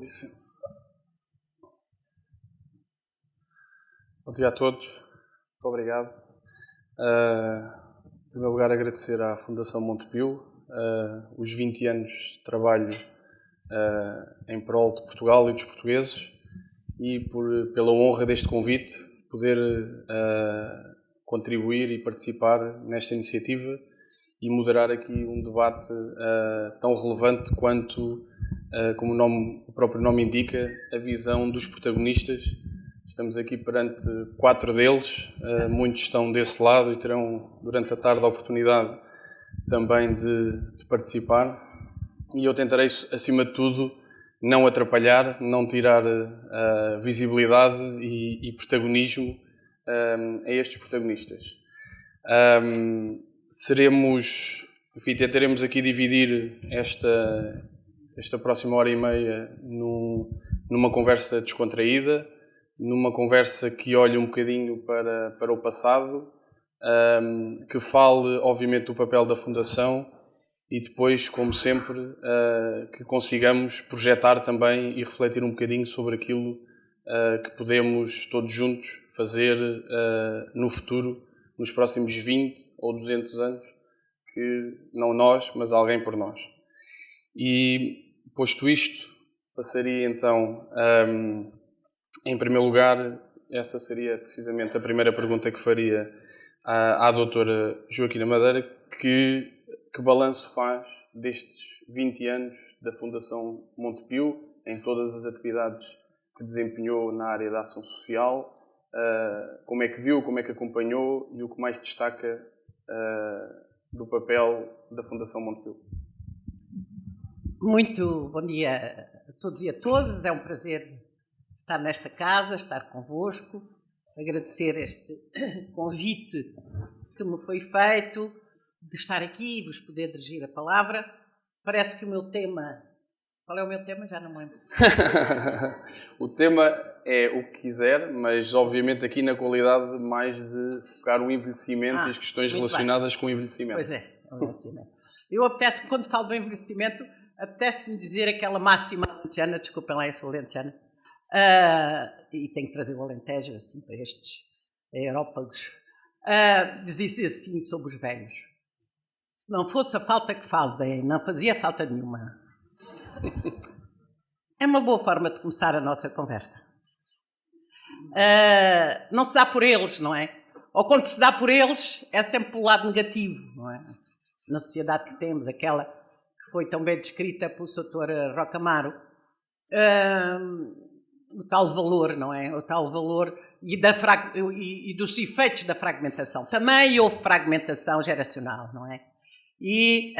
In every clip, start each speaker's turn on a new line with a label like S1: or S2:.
S1: licença. Bom dia a todos. Muito obrigado. Em primeiro lugar, agradecer à Fundação Montepio os 20 anos de trabalho em prol de Portugal e dos portugueses e pela honra deste convite, poder contribuir e participar nesta iniciativa e moderar aqui um debate tão relevante quanto, como o próprio nome indica, a visão dos protagonistas. Estamos aqui perante 4 deles, muitos estão desse lado e terão durante a tarde a oportunidade também de participar. E eu tentarei, acima de tudo, não atrapalhar, não tirar visibilidade e protagonismo a estes protagonistas. Tentaremos aqui dividir esta próxima hora e meia numa conversa descontraída, numa conversa que olhe um bocadinho para o passado, que fale, obviamente, do papel da Fundação e depois, como sempre, que consigamos projetar também e refletir um bocadinho sobre aquilo que podemos, todos juntos, fazer no futuro, nos próximos 20 ou 200 anos, que não nós, mas alguém por nós. E, posto isto, passaria então, em primeiro lugar, essa seria precisamente a primeira pergunta que faria à doutora Joaquina Madeira, que balanço faz destes 20 anos da Fundação Montepio, em todas as atividades que desempenhou na área da ação social, como é que viu, como é que acompanhou e o que mais destaca do papel da Fundação Montepio?
S2: Muito bom dia a todos e a todas. É um prazer estar nesta casa, estar convosco, agradecer este convite que me foi feito, de estar aqui e vos poder dirigir a palavra. Parece que o meu tema... Qual é o meu tema? Já não me lembro.
S1: O tema é o que quiser, mas obviamente aqui na qualidade mais de focar o envelhecimento e as questões relacionadas com o envelhecimento.
S2: Pois é, o envelhecimento. Quando falo do envelhecimento, apetece-me dizer aquela máxima alentejana, desculpem lá, eu sou alentejana, e tenho que trazer o Alentejo assim para estes aerópagos, dizia assim sobre os velhos: se não fosse a falta que fazem, não fazia falta nenhuma. É uma boa forma de começar a nossa conversa. Não se dá por eles, não é? Ou quando se dá por eles, é sempre pelo lado negativo, não é? Na sociedade que temos, aquela que foi tão bem descrita pelo Sr. Roca Amaro, o tal valor, não é? O tal valor e dos efeitos da fragmentação. Também houve fragmentação geracional, não é? E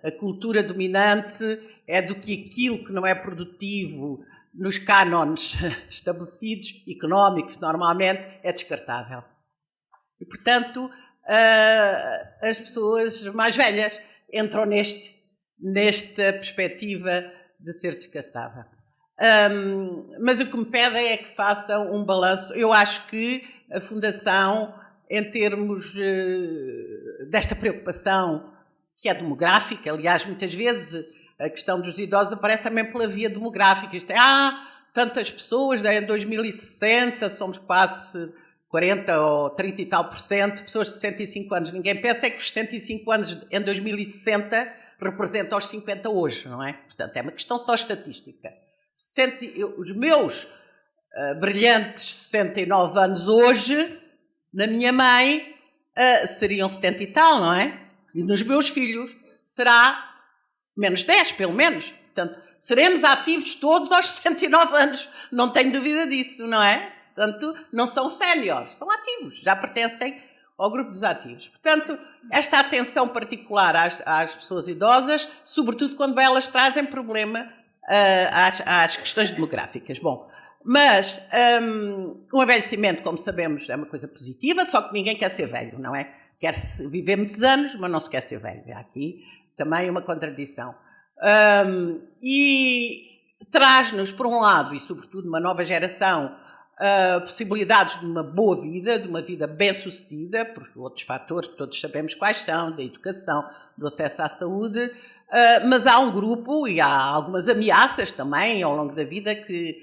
S2: a cultura dominante é do que aquilo que não é produtivo nos cânones estabelecidos, económicos, normalmente, é descartável. E, portanto, as pessoas mais velhas entram nesta perspectiva de ser descartável. Mas o que me pedem é que faça um balanço. Eu acho que a Fundação, em termos desta preocupação que é demográfica, aliás, muitas vezes a questão dos idosos aparece também pela via demográfica. Isto é, tantas pessoas, em 2060 somos quase 40 ou 30 e tal % de pessoas de 65 anos. Ninguém pensa que os 65 anos em 2060 representam os 50 hoje, não é? Portanto, é uma questão só estatística. Os meus brilhantes 69 anos hoje, na minha mãe, seriam 70 e tal, não é? E nos meus filhos será menos 10, pelo menos. Portanto, seremos ativos todos aos 69 anos. Não tenho dúvida disso, não é? Portanto, não são séniores, são ativos. Já pertencem ao grupo dos ativos. Portanto, esta atenção particular às pessoas idosas, sobretudo quando elas trazem problema às questões demográficas. Bom, mas o envelhecimento, como sabemos, é uma coisa positiva, só que ninguém quer ser velho, não é? Quer-se viver muitos anos, mas não se quer ser velho. Há aqui também uma contradição. E traz-nos, por um lado, e sobretudo uma nova geração, possibilidades de uma boa vida, de uma vida bem-sucedida, por outros fatores que todos sabemos quais são, da educação, do acesso à saúde, mas há um grupo e há algumas ameaças também ao longo da vida que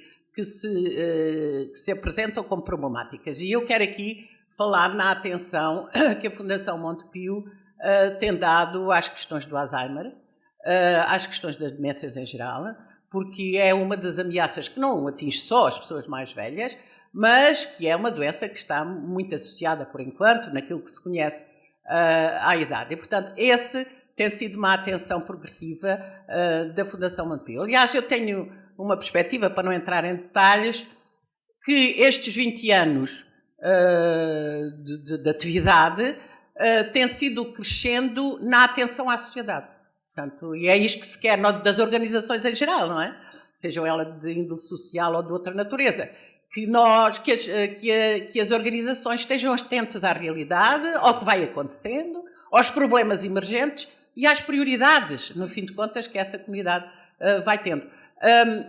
S2: se apresentam como problemáticas. E eu quero aqui falar na atenção que a Fundação Montepio tem dado às questões do Alzheimer, às questões das demências em geral, porque é uma das ameaças que não atinge só as pessoas mais velhas, mas que é uma doença que está muito associada, por enquanto, naquilo que se conhece à idade. E, portanto, esse tem sido uma atenção progressiva da Fundação Montepio. Aliás, eu tenho uma perspectiva, para não entrar em detalhes, que estes 20 anos de atividade têm sido crescendo na atenção à sociedade. Portanto, e é isto que se quer das organizações em geral, não é? Sejam elas de índole social ou de outra natureza. Que as organizações estejam atentas à realidade, ao que vai acontecendo, aos problemas emergentes e às prioridades, no fim de contas, que essa comunidade vai tendo.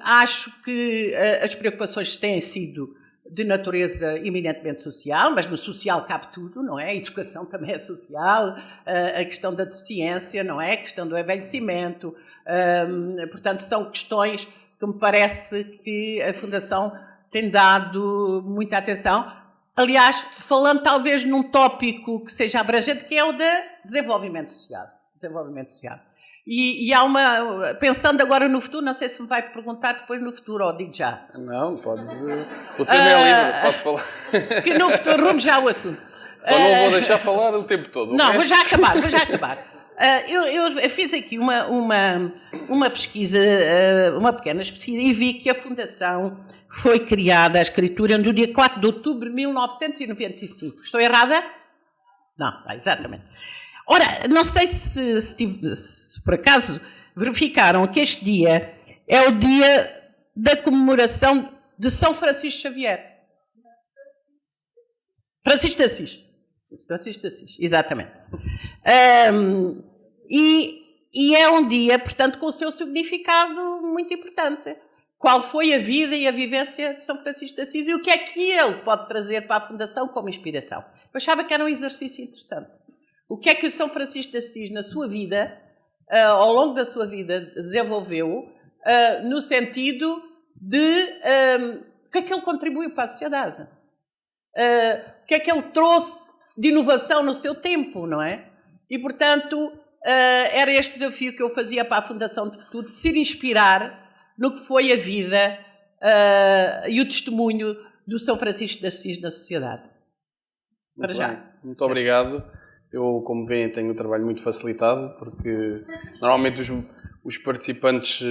S2: Acho que as preocupações têm sido de natureza eminentemente social, mas no social cabe tudo, não é? A educação também é social, a questão da deficiência, não é? A questão do envelhecimento. Portanto, são questões que me parece que a Fundação tem dado muita atenção. Aliás, falando talvez num tópico que seja abrangente, que é o de desenvolvimento social. Desenvolvimento social. E há pensando agora no futuro, não sei se me vai perguntar depois no futuro, ou digo já.
S1: Não, pode dizer. O tema é livre, pode falar.
S2: Que no futuro rumo já o assunto.
S1: Só não vou deixar falar o tempo todo.
S2: Não, vou já acabar. Eu fiz aqui uma pesquisa, uma pequena pesquisa, e vi que a Fundação foi criada, a escritura, no dia 4 de outubro de 1995. Estou errada? Não, exatamente. Ora, não sei se por acaso verificaram que este dia é o dia da comemoração de São Francisco Xavier. Francisco de Assis, exatamente. E é um dia, portanto, com o seu significado muito importante. Qual foi a vida e a vivência de São Francisco de Assis e o que é que ele pode trazer para a Fundação como inspiração? Eu achava que era um exercício interessante. O que é que o São Francisco de Assis, na sua vida, ao longo da sua vida, desenvolveu no sentido de o que é que ele contribuiu para a sociedade? O que é que ele trouxe de inovação no seu tempo, não é? E, portanto, era este desafio que eu fazia para a Fundação de Futuro, de se inspirar no que foi a vida e o testemunho do São Francisco de Assis na sociedade. Para já.
S1: Muito obrigado. Eu, como veem, tenho um trabalho muito facilitado, porque normalmente os participantes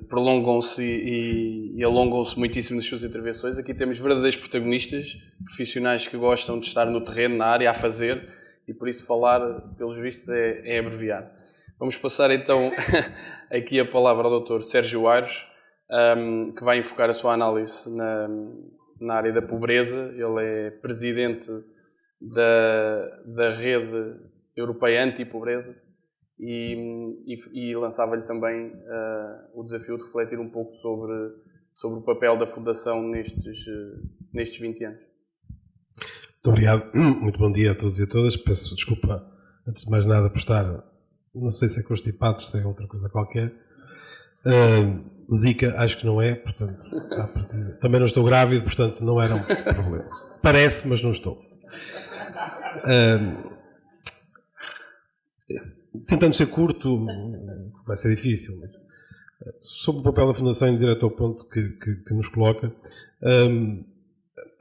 S1: prolongam-se e alongam-se muitíssimo nas suas intervenções. Aqui temos verdadeiros protagonistas, profissionais que gostam de estar no terreno, na área, a fazer, e por isso falar, pelos vistos, é abreviar. Vamos passar então aqui a palavra ao Dr. Sérgio Ayres, que vai enfocar a sua análise na área da pobreza. Ele é presidente da Rede Europeia Anti-Pobreza e lançava-lhe também o desafio de refletir um pouco sobre o papel da Fundação nestes 20 anos.
S3: Muito obrigado. Muito bom dia a todos e a todas. Peço desculpa, antes de mais nada, por estar, não sei se é constipado, se é outra coisa qualquer. Zika, acho que não é, portanto, também não estou grávido, portanto, não era um problema. Parece, mas não estou. Tentando ser curto, vai ser difícil, mas sobre o papel da Fundação, em direto ao ponto que nos coloca,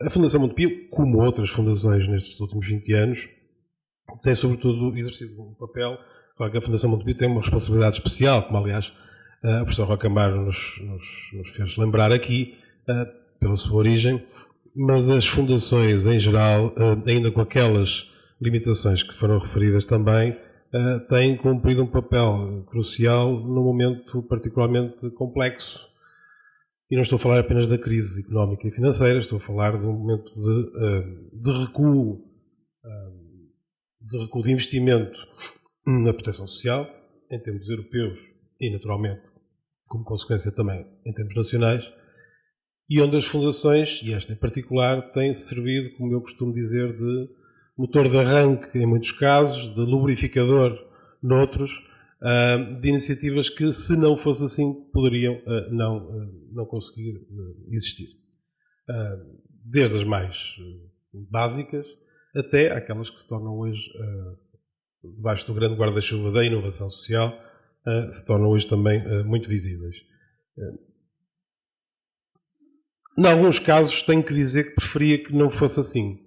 S3: a Fundação Montepio, como outras fundações nestes últimos 20 anos, tem sobretudo exercido um papel. Claro que a Fundação Montepio tem uma responsabilidade especial, como aliás a professora Roca Amaro nos fez lembrar aqui, pela sua origem, mas as fundações em geral, ainda com aquelas limitações que foram referidas também, têm cumprido um papel crucial num momento particularmente complexo. E não estou a falar apenas da crise económica e financeira, estou a falar de um momento de recuo de investimento na proteção social, em termos europeus e, naturalmente, como consequência também em termos nacionais, e onde as fundações, e esta em particular, têm servido, como eu costumo dizer, de motor de arranque em muitos casos, de lubrificador noutros, de iniciativas que, se não fosse assim, poderiam não conseguir existir. Desde as mais básicas até aquelas que se tornam hoje, debaixo do grande guarda-chuva da inovação social, se tornam hoje também muito visíveis. Em alguns casos, tenho que dizer que preferia que não fosse assim.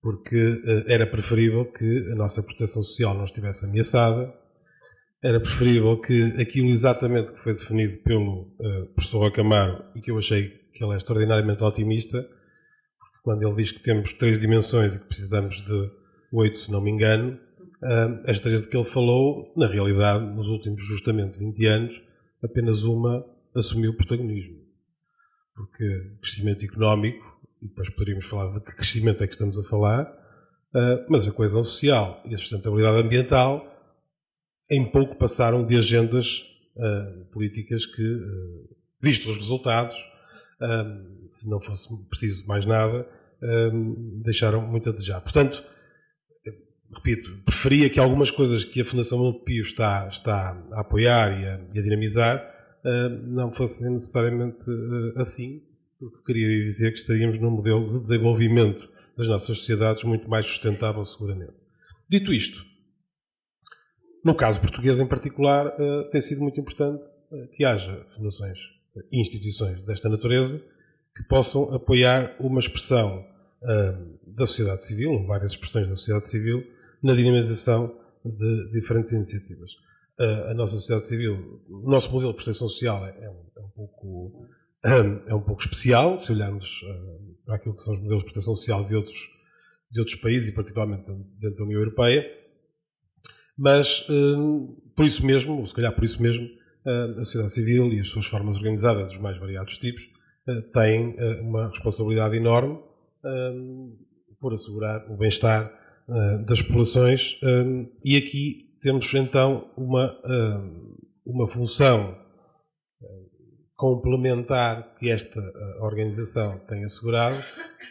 S3: Porque era preferível que a nossa proteção social não estivesse ameaçada, era preferível que aquilo exatamente que foi definido pelo professor Rocamaro, e que eu achei que ele é extraordinariamente otimista, quando ele diz que temos 3 dimensões e que precisamos de 8, se não me engano, as 3 de que ele falou, na realidade, nos últimos justamente 20 anos, apenas uma assumiu o protagonismo. Porque crescimento económico, e depois poderíamos falar de que crescimento é que estamos a falar, mas a coesão social e a sustentabilidade ambiental em pouco passaram de agendas políticas que, vistos os resultados, se não fosse preciso mais nada, deixaram muito a desejar. Portanto, repito, preferia que algumas coisas que a Fundação Montepio está a apoiar e a dinamizar não fossem necessariamente assim, porque queria dizer que estaríamos num modelo de desenvolvimento das nossas sociedades muito mais sustentável, seguramente. Dito isto, no caso português em particular, tem sido muito importante que haja fundações e instituições desta natureza que possam apoiar uma expressão da sociedade civil, ou várias expressões da sociedade civil, na dinamização de diferentes iniciativas. A nossa sociedade civil, o nosso modelo de proteção social é um pouco especial, se olharmos para aquilo que são os modelos de proteção social de outros países, e particularmente dentro da União Europeia, mas por isso mesmo, ou se calhar por isso mesmo, a sociedade civil e as suas formas organizadas dos mais variados tipos têm uma responsabilidade enorme por assegurar o bem-estar das populações, e aqui temos então uma função complementar que esta organização tem assegurado,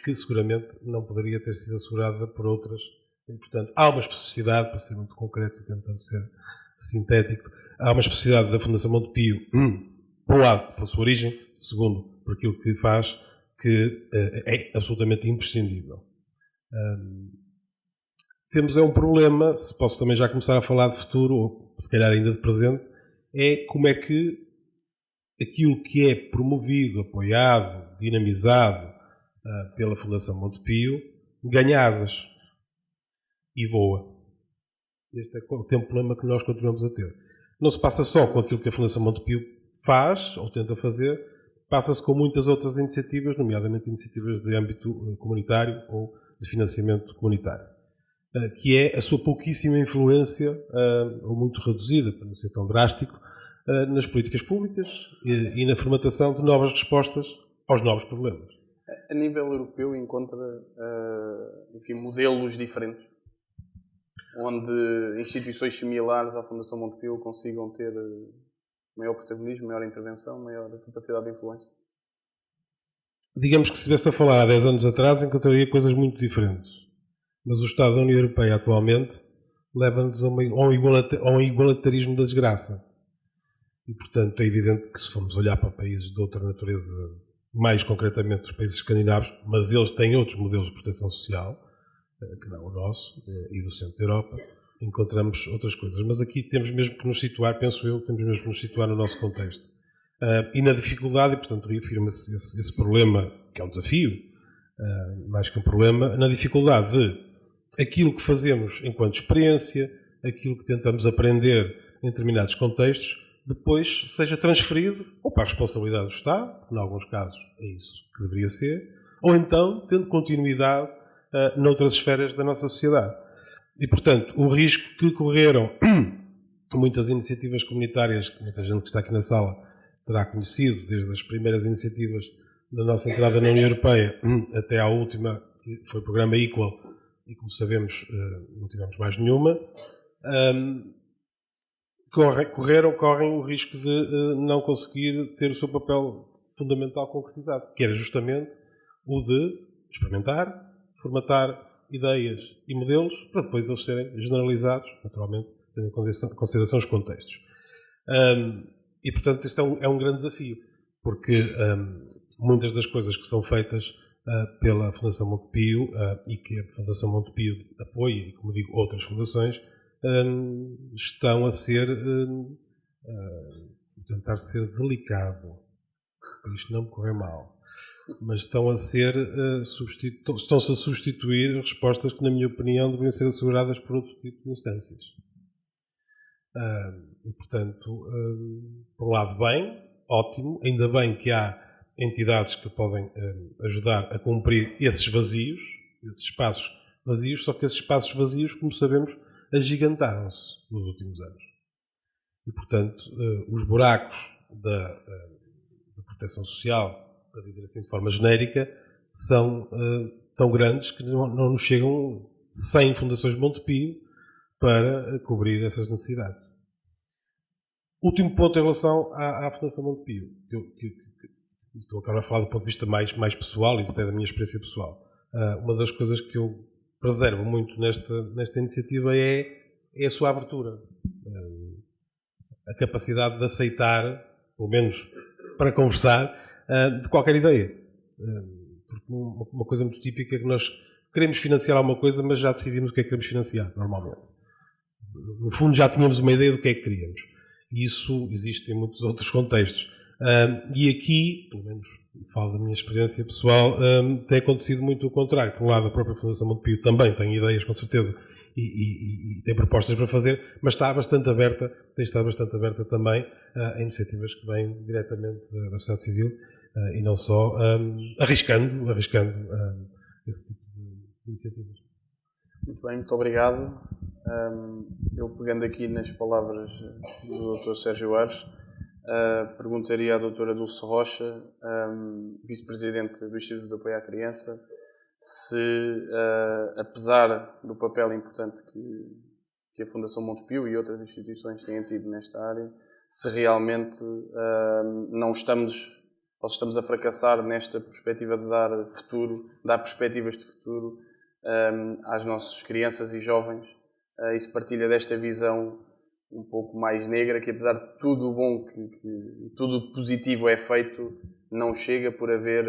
S3: que seguramente não poderia ter sido assegurada por outras. E, portanto, há uma especificidade, para ser muito concreto e tentando ser sintético, há uma especificidade da Fundação Montepio, por um lado, pela sua origem, segundo, por aquilo que faz, que é absolutamente imprescindível. Temos um problema, se posso também já começar a falar de futuro, ou se calhar ainda de presente, é como é que aquilo que é promovido, apoiado, dinamizado pela Fundação Montepio ganha asas e voa. Este é o problema que nós continuamos a ter. Não se passa só com aquilo que a Fundação Montepio faz, ou tenta fazer, passa-se com muitas outras iniciativas, nomeadamente iniciativas de âmbito comunitário ou de financiamento comunitário, que é a sua pouquíssima influência, ou muito reduzida, para não ser tão drástico, nas políticas públicas e na formatação de novas respostas aos novos problemas.
S1: A nível europeu encontra, enfim, modelos diferentes, onde instituições similares à Fundação Montepio consigam ter maior protagonismo, maior intervenção, maior capacidade de influência.
S3: Digamos que se estivesse a falar há 10 anos atrás, encontraria coisas muito diferentes. Mas o Estado da União Europeia atualmente leva-nos a um igualitarismo da desgraça. E, portanto, é evidente que se formos olhar para países de outra natureza, mais concretamente os países escandinavos, mas eles têm outros modelos de proteção social, que não o nosso, e do centro da Europa, encontramos outras coisas. Mas aqui temos mesmo que nos situar, penso eu, temos mesmo que nos situar no nosso contexto. E na dificuldade, e portanto reafirma-se esse problema, que é um desafio, mais que um problema, na dificuldade de aquilo que fazemos enquanto experiência, aquilo que tentamos aprender em determinados contextos, depois seja transferido ou para a responsabilidade do Estado, em alguns casos é isso que deveria ser, ou então tendo continuidade noutras esferas da nossa sociedade. E, portanto, o risco que correram muitas iniciativas comunitárias, que muita gente que está aqui na sala terá conhecido, desde as primeiras iniciativas da nossa entrada na União Europeia até à última, que foi o programa Equal, e como sabemos não tivemos mais nenhuma, correm o risco de não conseguir ter o seu papel fundamental concretizado, que era justamente o de experimentar, formatar ideias e modelos para depois eles serem generalizados, naturalmente, tendo em consideração os contextos. E, portanto, isto é um grande desafio, porque muitas das coisas que são feitas pela Fundação Montepio e que a Fundação Montepio apoia, e como digo, outras fundações, estão a ser, tentar ser delicado, para isto não me correr mal, mas estão-se a substituir respostas que, na minha opinião, deveriam ser asseguradas por outro tipo de instâncias. E, portanto, por um lado, bem, ótimo, ainda bem que há entidades que podem ajudar a cumprir esses vazios, esses espaços vazios, só que esses espaços vazios, como sabemos, agigantaram-se nos últimos anos. E, portanto, os buracos da proteção social, para dizer assim de forma genérica, são tão grandes que não nos chegam 100 fundações Montepio para cobrir essas necessidades. Último ponto em relação à Fundação Montepio, que estou agora a falar do ponto de vista mais pessoal e até da minha experiência pessoal. Uma das coisas que eu preservo muito nesta iniciativa é a sua abertura. A capacidade de aceitar, pelo menos para conversar, de qualquer ideia. Porque uma coisa muito típica é que nós queremos financiar alguma coisa, mas já decidimos o que é que queremos financiar, normalmente. No fundo, já tínhamos uma ideia do que é que queríamos. E isso existe em muitos outros contextos. E aqui, pelo menos falo da minha experiência pessoal, tem acontecido muito o contrário. Por um lado, a própria Fundação Montepio também tem ideias, com certeza, e tem propostas para fazer, mas tem estado bastante aberta também a iniciativas que vêm diretamente da sociedade civil e não só arriscando esse tipo de iniciativas.
S1: Muito bem, muito obrigado. Eu, pegando aqui nas palavras do Dr. Sérgio Ares, perguntaria à doutora Dulce Rocha, vice-presidente do Instituto de Apoio à Criança, se, apesar do papel importante que a Fundação Montepio e outras instituições têm tido nesta área, se realmente não estamos a fracassar nesta perspectiva de dar perspectivas de futuro às nossas crianças e jovens, e se partilha desta visão um pouco mais negra, que apesar de tudo o bom e tudo o positivo é feito, não chega por haver,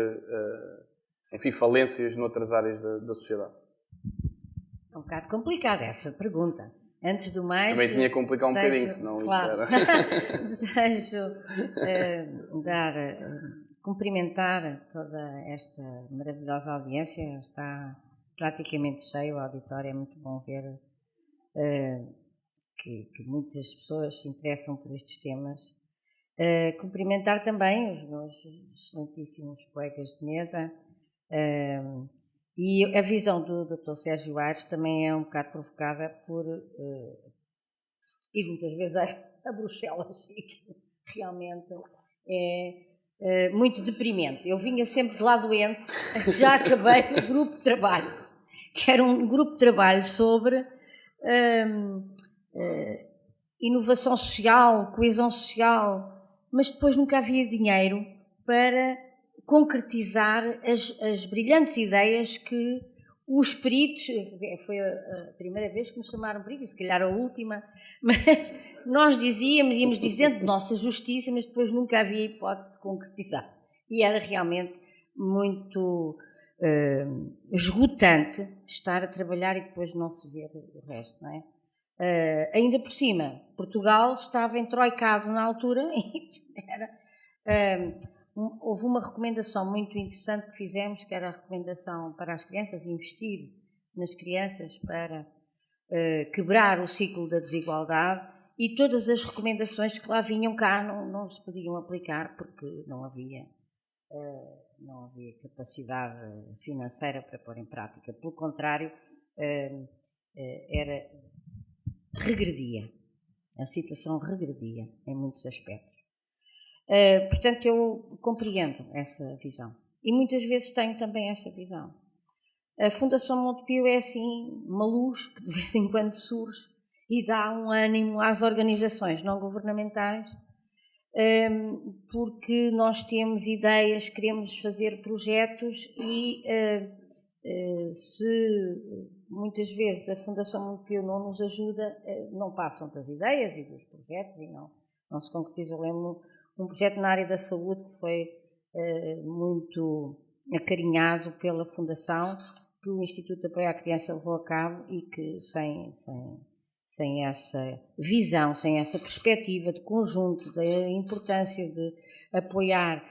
S1: falências noutras áreas da sociedade.
S4: É um bocado complicada essa pergunta. Antes do mais...
S1: Também tinha que complicar um bocadinho, senão
S4: claro.
S1: isso era...
S4: Desejo cumprimentar toda esta maravilhosa audiência. Está praticamente cheio o auditório, é muito bom ver que muitas pessoas se interessam por estes temas. Cumprimentar também os meus excelentíssimos colegas de mesa, e a visão do Dr. Sérgio Ares também é um bocado provocada por ir muitas vezes a Bruxelas, que realmente é muito deprimente. Eu vinha sempre de lá doente, já acabei no grupo de trabalho, que era um grupo de trabalho sobre inovação social, coesão social, mas depois nunca havia dinheiro para concretizar as brilhantes ideias que os peritos, foi a primeira vez que me chamaram perito, e se calhar a última, mas nós íamos dizendo de nossa justiça, mas depois nunca havia hipótese de concretizar. E era realmente muito esgotante estar a trabalhar e depois não se ver o resto, não é? Ainda por cima, Portugal estava entroicado na altura e houve uma recomendação muito interessante que fizemos, que era a recomendação para as crianças, investir nas crianças para quebrar o ciclo da desigualdade, e todas as recomendações que lá vinham cá não se podiam aplicar porque não havia capacidade financeira para pôr em prática. Pelo contrário, regredia. A situação regredia em muitos aspectos. Portanto, eu compreendo essa visão. E muitas vezes tenho também essa visão. A Fundação Montepio é assim uma luz que de vez em quando surge e dá um ânimo às organizações não governamentais porque nós temos ideias, queremos fazer projetos e se muitas vezes a Fundação Montepio não nos ajuda, não passam das ideias e dos projetos e não se concretiza. Eu lembro um projeto na área da saúde que foi muito acarinhado pela Fundação, que o Instituto de Apoio à Criança levou a cabo e que sem essa visão, sem essa perspectiva de conjunto, da importância de apoiar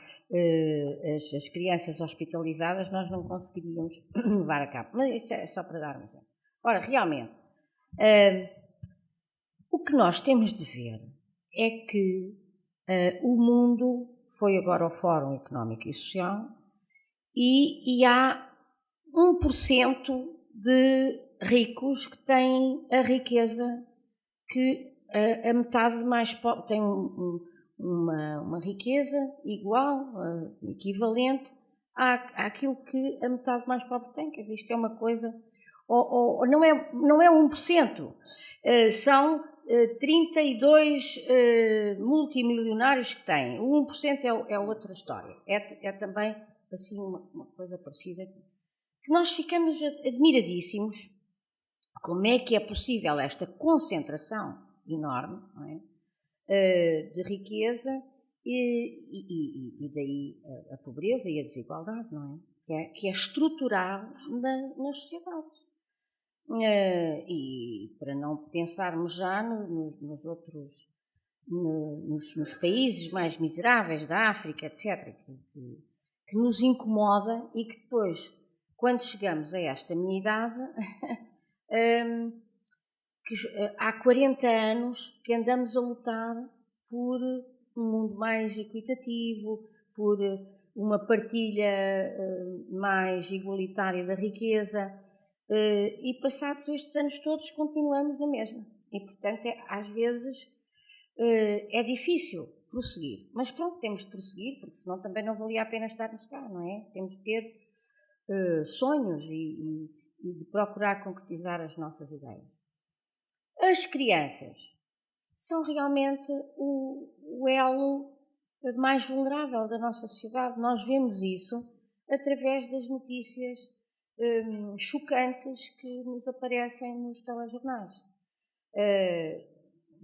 S4: as crianças hospitalizadas, nós não conseguiríamos levar a cabo. Mas isto é só para dar um exemplo. Ora, realmente, o que nós temos de ver é que o mundo foi agora ao Fórum Económico e Social e há 1% de ricos que têm a riqueza que a metade mais pobre tem uma riqueza igual, equivalente àquilo que a metade mais pobre tem. Quer dizer, isto é uma coisa... não é 1%, são 32 multimilionários que têm. O 1% é outra história. É também assim uma coisa parecida. Que nós ficamos admiradíssimos como é que é possível esta concentração enorme, não é? De riqueza e daí a pobreza e a desigualdade, não é? Que é estrutural nas sociedades. E para não pensarmos já nos outros, nos países mais miseráveis da África, etc., que nos incomoda e que depois, quando chegamos a esta minha idade, que há 40 anos que andamos a lutar por um mundo mais equitativo, por uma partilha mais igualitária da riqueza, e passados estes anos todos continuamos na mesma. E, portanto, às vezes é difícil prosseguir. Mas pronto, temos de prosseguir, porque senão também não valia a pena estarmos cá, não é? Temos de ter sonhos e de procurar concretizar as nossas ideias. As crianças são realmente o elo mais vulnerável da nossa sociedade. Nós vemos isso através das notícias chocantes que nos aparecem nos telejornais.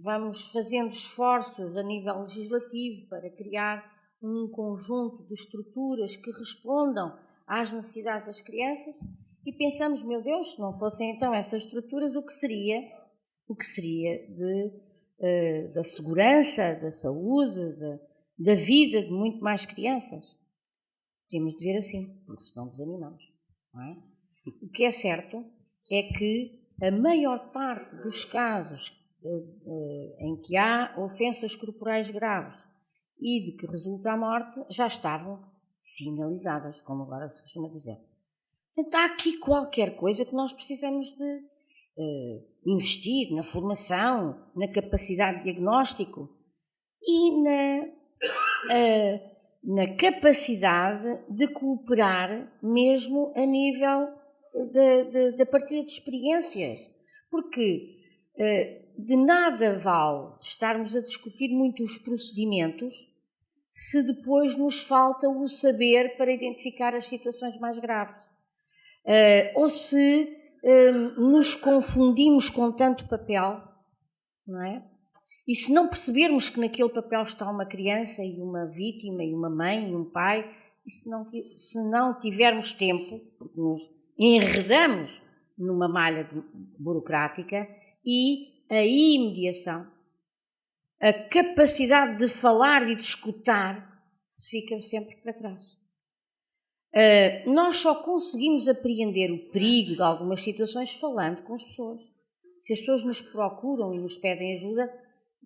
S4: Vamos fazendo esforços a nível legislativo para criar um conjunto de estruturas que respondam às necessidades das crianças e pensamos, meu Deus, se não fossem então essas estruturas, o que seria da segurança, da saúde, da vida de muito mais crianças? Temos de ver assim, porque senão desanimamos, não é? O que é certo é que a maior parte dos casos em que há ofensas corporais graves e de que resulta a morte já estavam sinalizadas, como agora se costuma dizer. Portanto, há aqui qualquer coisa que nós precisamos de investir na formação, na capacidade de diagnóstico e na capacidade de cooperar mesmo a nível da partilha de experiências. Porque de nada vale estarmos a discutir muito os procedimentos se depois nos falta o saber para identificar as situações mais graves. Ou se nos confundimos com tanto papel, não é? E se não percebermos que naquele papel está uma criança e uma vítima e uma mãe e um pai, e se não tivermos tempo, porque nos enredamos numa malha burocrática, e a imediação, a capacidade de falar e de escutar, se fica sempre para trás. Nós só conseguimos apreender o perigo de algumas situações falando com as pessoas. Se as pessoas nos procuram e nos pedem ajuda,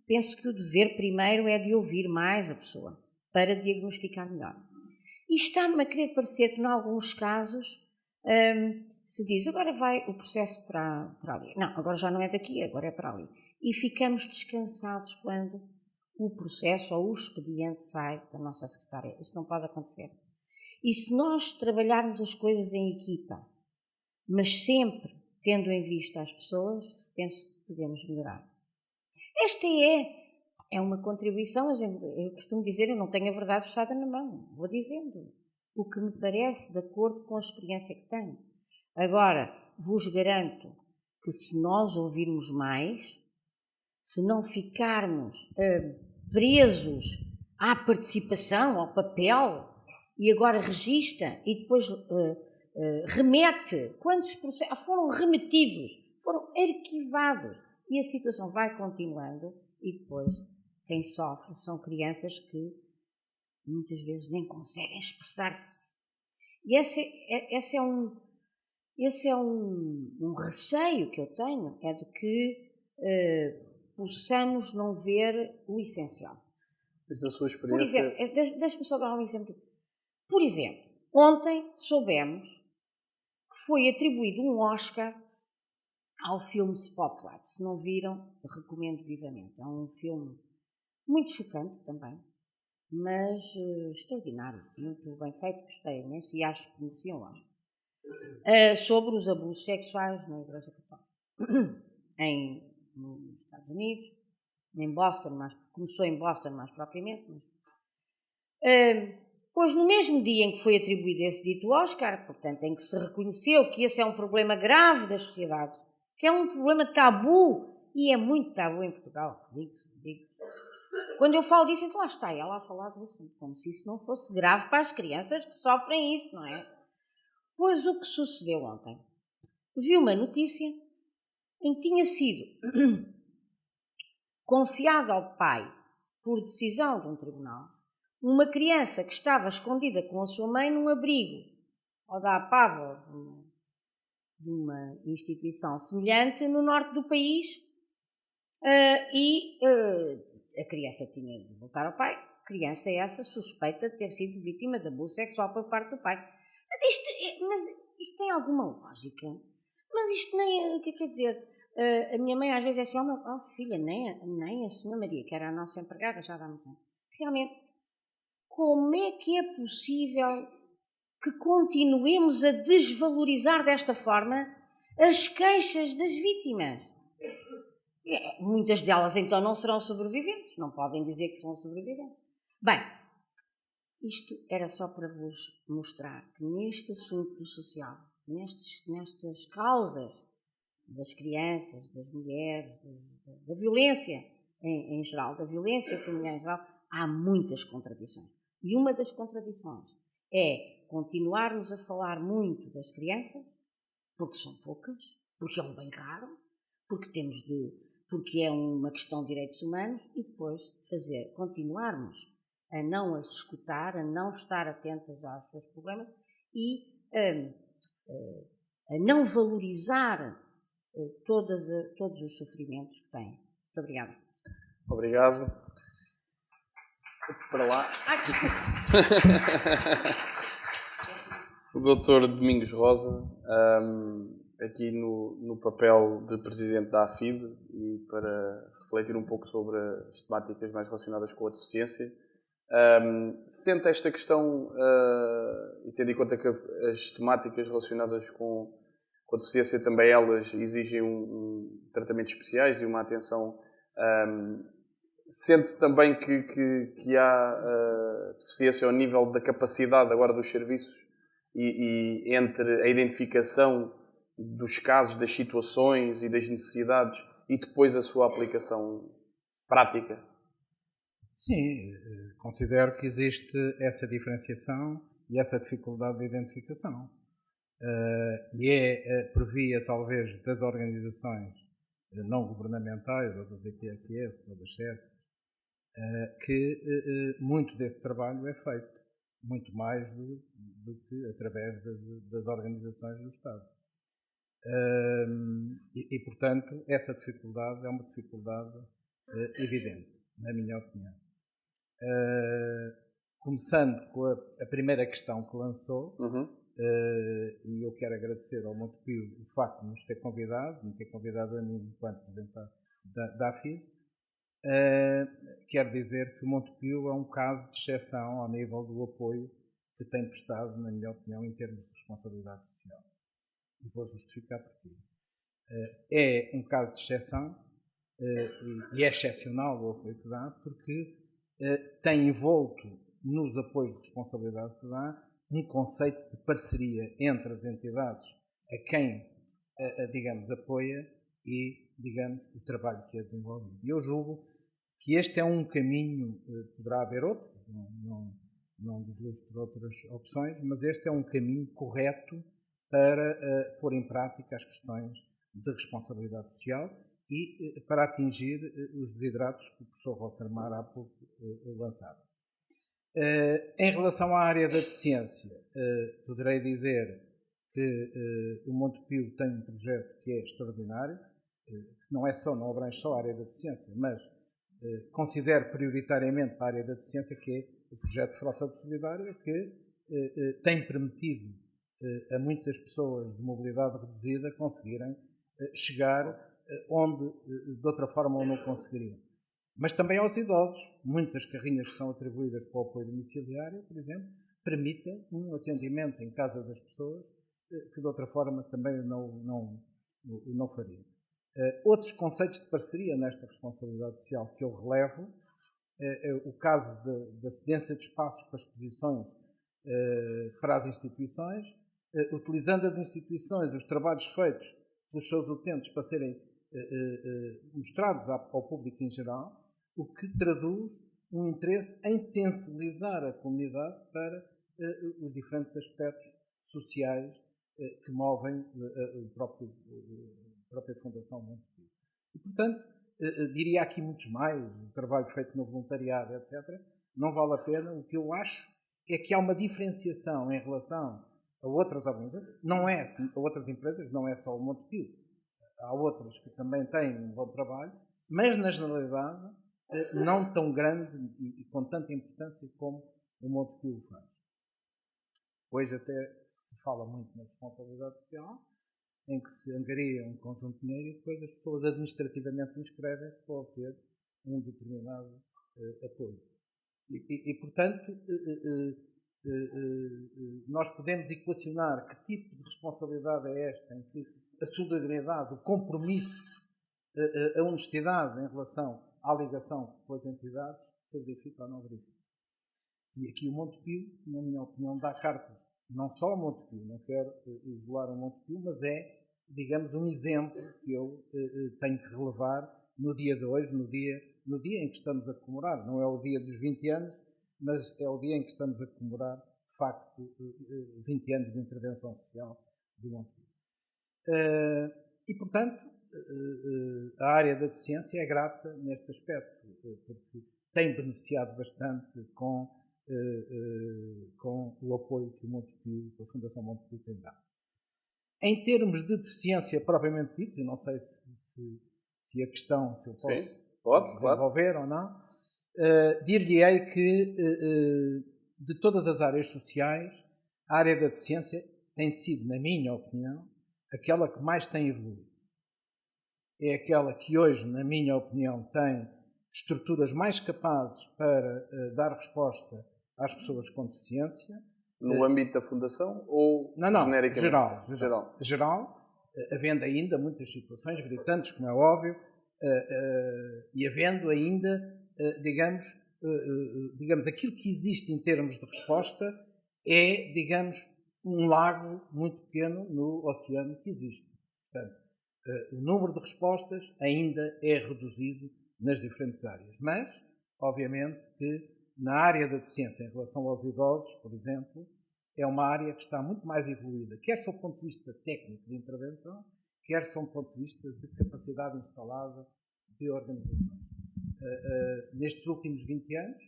S4: penso que o dever primeiro é de ouvir mais a pessoa, para diagnosticar melhor. E está-me a querer parecer que, em alguns casos, se diz, agora vai o processo para ali. Não, agora já não é daqui, agora é para ali. E ficamos descansados quando o processo ou o expediente sai da nossa secretária. Isso não pode acontecer. E se nós trabalharmos as coisas em equipa, mas sempre tendo em vista as pessoas, penso que podemos melhorar. Esta é é uma contribuição. Eu costumo dizer, eu não tenho a verdade fechada na mão. Vou dizendo o que me parece de acordo com a experiência que tenho. Agora, vos garanto que se nós ouvirmos mais, se não ficarmos presos à participação, ao papel, e agora registra e depois remete, quantos processos foram remetidos, foram arquivados, e a situação vai continuando, e depois quem sofre são crianças que muitas vezes nem conseguem expressar-se. E esse é um receio que eu tenho, é de que possamos não ver o essencial.
S1: Desde a sua experiência...
S4: Por exemplo, deixe-me só dar um exemplo. Por exemplo, ontem soubemos que foi atribuído um Oscar ao filme Spotlight. Se não viram, eu recomendo vivamente. É um filme muito chocante também, mas extraordinário, muito bem feito, gostei imenso e acho que merecia um Oscar. Sobre os abusos sexuais na Igreja Católica nos Estados Unidos, em Boston, começou em Boston mais propriamente, pois no mesmo dia em que foi atribuído esse dito Oscar, portanto, em que se reconheceu que esse é um problema grave das sociedades, que é um problema tabu, e é muito tabu em Portugal, digo. Quando eu falo disso, então lá está ela a falar do assunto, como se isso não fosse grave para as crianças que sofrem isso, não é? Pois o que sucedeu ontem? Vi uma notícia em que tinha sido confiado ao pai, por decisão de um tribunal, uma criança que estava escondida com a sua mãe num abrigo, ou da APAV, de uma instituição semelhante, no norte do país, e a criança tinha de voltar ao pai, criança essa suspeita de ter sido vítima de abuso sexual por parte do pai. Mas isto tem alguma lógica? Mas isto nem... O que quer dizer? A minha mãe às vezes é assim, filha, nem a senhora Maria, que era a nossa empregada, já dá muito tempo. Realmente, como é que é possível que continuemos a desvalorizar desta forma as queixas das vítimas? Muitas delas, então, não serão sobreviventes. Não podem dizer que são sobreviventes. Bem, isto era só para vos mostrar que neste assunto social, nestas causas das crianças, das mulheres, da violência em geral, da violência feminina em geral, há muitas contradições. E uma das contradições é continuarmos a falar muito das crianças, porque são poucas, porque é um bem raro, porque é uma questão de direitos humanos, e depois continuarmos a não as escutar, a não estar atentas aos seus problemas e a não valorizar todos os sofrimentos que têm. Muito obrigada.
S1: Obrigado. Para lá. O Dr. Domingos Rosa, aqui no papel de Presidente da AFIDE, e para refletir um pouco sobre as temáticas mais relacionadas com a deficiência. Sente esta questão, e tendo em conta que as temáticas relacionadas com a deficiência também elas exigem tratamentos especiais e uma atenção, sente também que há deficiência ao nível da capacidade agora dos serviços e entre a identificação dos casos, das situações e das necessidades e depois a sua aplicação prática?
S5: Sim, considero que existe essa diferenciação e essa dificuldade de identificação. E é por via, talvez, das organizações não governamentais, ou das ETSS, ou das SES, que muito desse trabalho é feito, muito mais do que através das organizações do Estado. E, portanto, essa dificuldade é uma dificuldade evidente, na minha opinião. Começando com a primeira questão que lançou, e eu quero agradecer ao Montepio o facto de nos ter convidado, me ter convidado a mim enquanto Presidente da AFIDE. Quero dizer que o Montepio é um caso de exceção ao nível do apoio que tem prestado, na minha opinião, em termos de responsabilidade social. E vou justificar porquê. É um caso de exceção e é excepcional o apoio que dá, porque tem envolto nos apoios de responsabilidade que dá um conceito de parceria entre as entidades a quem, digamos, apoia e, digamos, o trabalho que é desenvolvido. E eu julgo que este é um caminho, poderá haver outro, não deslustro outras opções, mas este é um caminho correto para pôr em prática as questões de responsabilidade social e para atingir os desideratos que o professor Walter Mar há pouco lançava. Em relação à área da deficiência, poderei dizer que o Montepio tem um projeto que é extraordinário, que não abrange só a área da deficiência, mas considero prioritariamente a área da deficiência, que é o projeto Frota Solidária, que tem permitido a muitas pessoas de mobilidade reduzida conseguirem chegar onde de outra forma não conseguiriam. Mas também aos idosos. Muitas carrinhas que são atribuídas para o apoio domiciliário, por exemplo, permitem um atendimento em casa das pessoas que de outra forma também não fariam. Outros conceitos de parceria nesta responsabilidade social que eu relevo é o caso da cedência de espaços para exposições para as instituições, utilizando as instituições, os trabalhos feitos pelos seus utentes para serem mostrados ao público em geral, o que traduz um interesse em sensibilizar a comunidade para os diferentes aspectos sociais que movem a própria Fundação Montepio. E, portanto, diria aqui muitos mais, o trabalho feito no voluntariado, etc., não vale a pena. O que eu acho é que há uma diferenciação em relação a outras organizações, a outras empresas, não é só o Montepio. Há outras que também têm um bom trabalho, mas na generalidade não tão grande e com tanta importância como o Montepio faz. Hoje até se fala muito na responsabilidade social, em que se angaria um conjunto de dinheiro e depois as pessoas administrativamente inscrevem-se para obter um determinado apoio. E portanto, nós podemos equacionar que tipo de responsabilidade é esta, em que a solidariedade, o compromisso, a honestidade em relação à ligação com as entidades se verifica ou não verifica. E aqui o Montepio, na minha opinião, dá carta, não só ao Montepio, não quero isolar o Montepio, mas é, digamos, um exemplo que eu tenho que relevar no dia de hoje, no dia em que estamos a comemorar. Não é o dia dos 20 anos, mas é o dia em que estamos a comemorar, de facto, 20 anos de intervenção social do Montepio. E, portanto, a área da deficiência é grata neste aspecto, porque tem beneficiado bastante com o apoio que o Montepio, a Fundação Montepio tem dado. Em termos de deficiência propriamente dita, e não sei se a questão, se eu posso desenvolver ou não, dir-lhe-ei que de todas as áreas sociais, a área da deficiência tem sido, na minha opinião, aquela que mais tem evoluído. É aquela que hoje, na minha opinião, tem estruturas mais capazes para dar resposta às pessoas com deficiência.
S1: No âmbito da Fundação ou genericamente?
S5: Geral, havendo ainda muitas situações gritantes, como é óbvio, e havendo ainda, digamos, aquilo que existe em termos de resposta é, digamos, um lago muito pequeno no oceano que existe. Portanto, o número de respostas ainda é reduzido nas diferentes áreas. Mas, obviamente, que na área da deficiência em relação aos idosos, por exemplo, é uma área que está muito mais evoluída, quer do ponto de vista técnico de intervenção, quer do ponto de vista de capacidade instalada de organização. Nestes últimos 20 anos,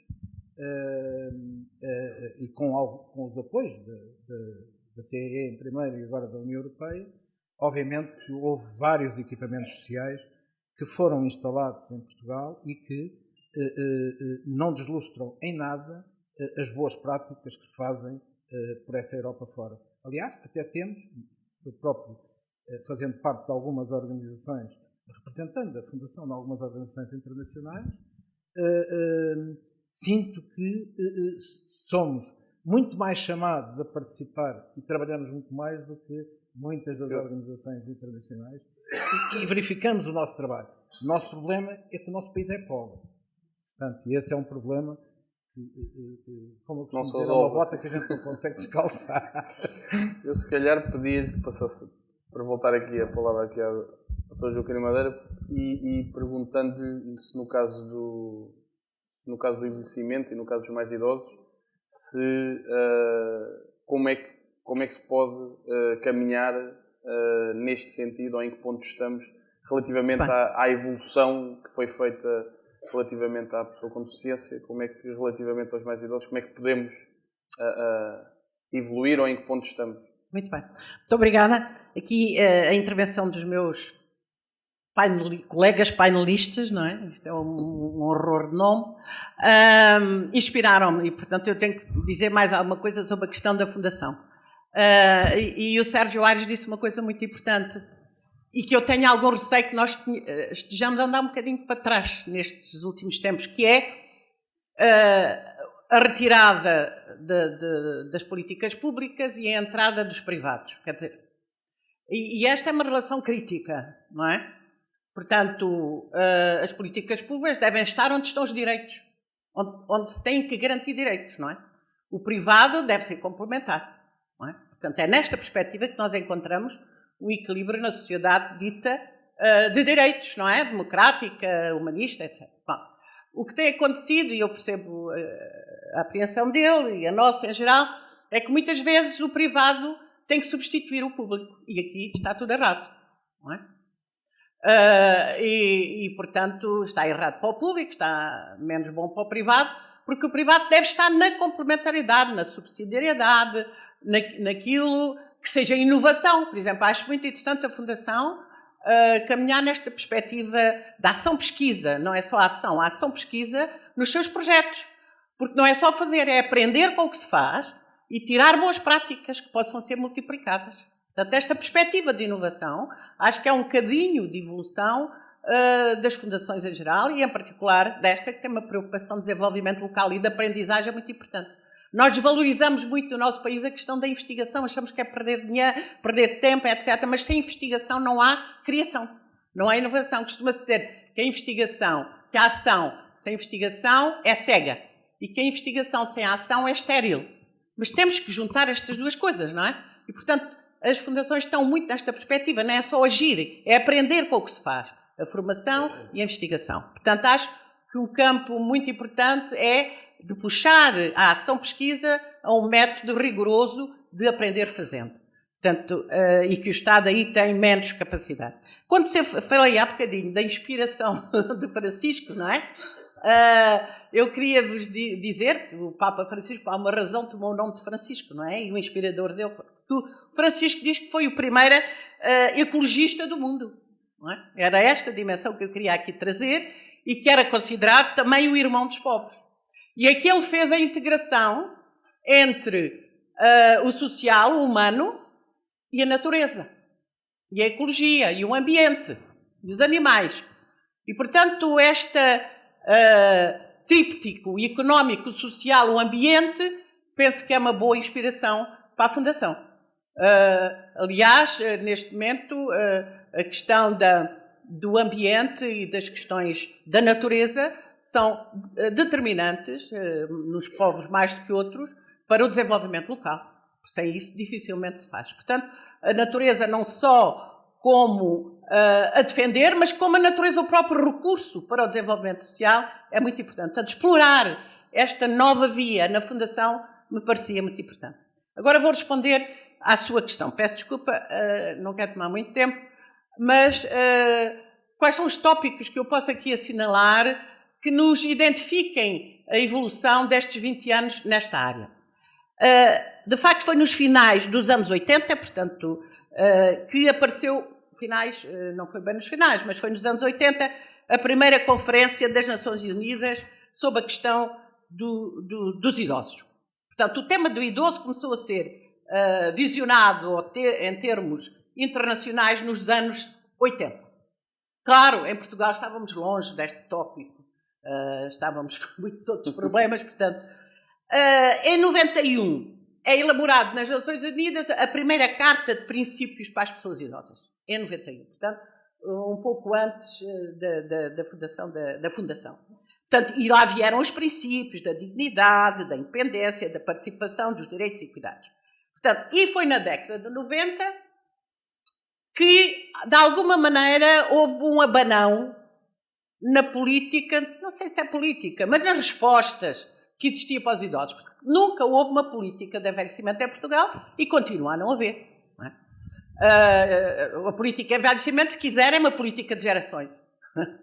S5: e com os apoios da CEE em primeiro e agora da União Europeia, obviamente que houve vários equipamentos sociais que foram instalados em Portugal e que não deslustram em nada as boas práticas que se fazem por essa Europa fora. Aliás, até temos, eu próprio, fazendo parte de algumas organizações, representando a Fundação em algumas organizações internacionais, sinto que somos muito mais chamados a participar e trabalhamos muito mais do que muitas das organizações internacionais e verificamos o nosso trabalho. O nosso problema é que o nosso país é pobre. Portanto, e esse é um problema que, como eu costumo dizer, é uma bota que a gente não consegue descalçar.
S1: Eu, se calhar, pedir que passasse, para voltar aqui a palavra aqui ao Dr. Joaquim Madeira, e perguntando-lhe se no caso do envelhecimento e no caso dos mais idosos, se, como é que se pode caminhar neste sentido, ou em que ponto estamos relativamente à evolução que foi feita relativamente à pessoa com deficiência, como é que relativamente aos mais idosos, como é que podemos evoluir, ou em que ponto estamos?
S2: Muito bem. Muito obrigada. Aqui a intervenção dos meus colegas painelistas, não é? Isto é um horror de nome, inspiraram-me, e portanto eu tenho que dizer mais alguma coisa sobre a questão da Fundação. E o Sérgio Aires disse uma coisa muito importante, e que eu tenho algum receio que nós estejamos a andar um bocadinho para trás nestes últimos tempos, que é a retirada das políticas públicas e a entrada dos privados. Quer dizer, e esta é uma relação crítica, não é? Portanto, as políticas públicas devem estar onde estão os direitos, onde se têm que garantir direitos, não é? O privado deve ser complementar, não é? Portanto, é nesta perspectiva que nós encontramos o equilíbrio na sociedade dita de direitos, não é? Democrática, humanista, etc. Bom, o que tem acontecido, e eu percebo a apreensão dele e a nossa em geral, é que muitas vezes o privado tem que substituir o público. E aqui está tudo errado, não é? Portanto, está errado para o público, está menos bom para o privado, porque o privado deve estar na complementaridade, na subsidiariedade, naquilo que seja inovação. Por exemplo, acho muito interessante a Fundação caminhar nesta perspectiva da ação-pesquisa. Não é só a ação-pesquisa nos seus projetos. Porque não é só fazer, é aprender com o que se faz e tirar boas práticas que possam ser multiplicadas. Portanto, esta perspectiva de inovação, acho que é um cadinho de evolução das fundações em geral e, em particular, desta, que tem uma preocupação de desenvolvimento local e de aprendizagem muito importante. Nós desvalorizamos muito no nosso país a questão da investigação, achamos que é perder dinheiro, perder tempo, etc. Mas sem investigação não há criação, não há inovação. Costuma-se dizer que a ação sem investigação é cega e que a investigação sem a ação é estéril. Mas temos que juntar estas duas coisas, não é? E, portanto, as fundações estão muito nesta perspectiva, não é só agir, é aprender com o que se faz, a formação e a investigação. Portanto, acho que um campo muito importante é de puxar a ação-pesquisa a um método rigoroso de aprender fazendo. Portanto, e que o Estado aí tem menos capacidade. Quando você falei há bocadinho da inspiração de Francisco, não é? Eu queria vos dizer que o Papa Francisco, há uma razão, tomou o nome de Francisco, não é? E o inspirador dele. O Francisco diz que foi o primeiro ecologista do mundo. Não é? Era esta dimensão que eu queria aqui trazer e que era considerado também o irmão dos pobres. E aqui ele fez a integração entre o social, o humano, e a natureza, e a ecologia, e o ambiente, e os animais. E, portanto, este tríptico económico, social, o ambiente, penso que é uma boa inspiração para a Fundação. Aliás, neste momento, a questão do ambiente e das questões da natureza são determinantes, nos povos mais do que outros, para o desenvolvimento local. Sem isso, dificilmente se faz. Portanto, a natureza não só como a defender, mas como a natureza, o próprio recurso para o desenvolvimento social, é muito importante. Portanto, explorar esta nova via na Fundação me parecia muito importante. Agora vou responder à sua questão. Peço desculpa, não quero tomar muito tempo, mas quais são os tópicos que eu posso aqui assinalar que nos identifiquem a evolução destes 20 anos nesta área? De facto, foi nos finais dos anos 80, portanto, que apareceu, não foi bem nos finais, mas foi nos anos 80, a primeira conferência das Nações Unidas sobre a questão dos idosos. Portanto, o tema do idoso começou a ser visionado em termos internacionais nos anos 80. Claro, em Portugal estávamos longe deste tópico, estávamos com muitos outros problemas, portanto, em 91 é elaborado nas Nações Unidas a primeira Carta de Princípios para as Pessoas Idosas, em 91. Portanto, um pouco antes da fundação. Portanto, e lá vieram os princípios da dignidade, da independência, da participação, dos direitos e equidades. Portanto, e foi na década de 90 que, de alguma maneira, houve um abanão na política, não sei se é política, mas nas respostas que existiam para os idosos. Porque nunca houve uma política de envelhecimento em Portugal e continua a não haver. Não é? A política de envelhecimento, se quiser, é uma política de gerações.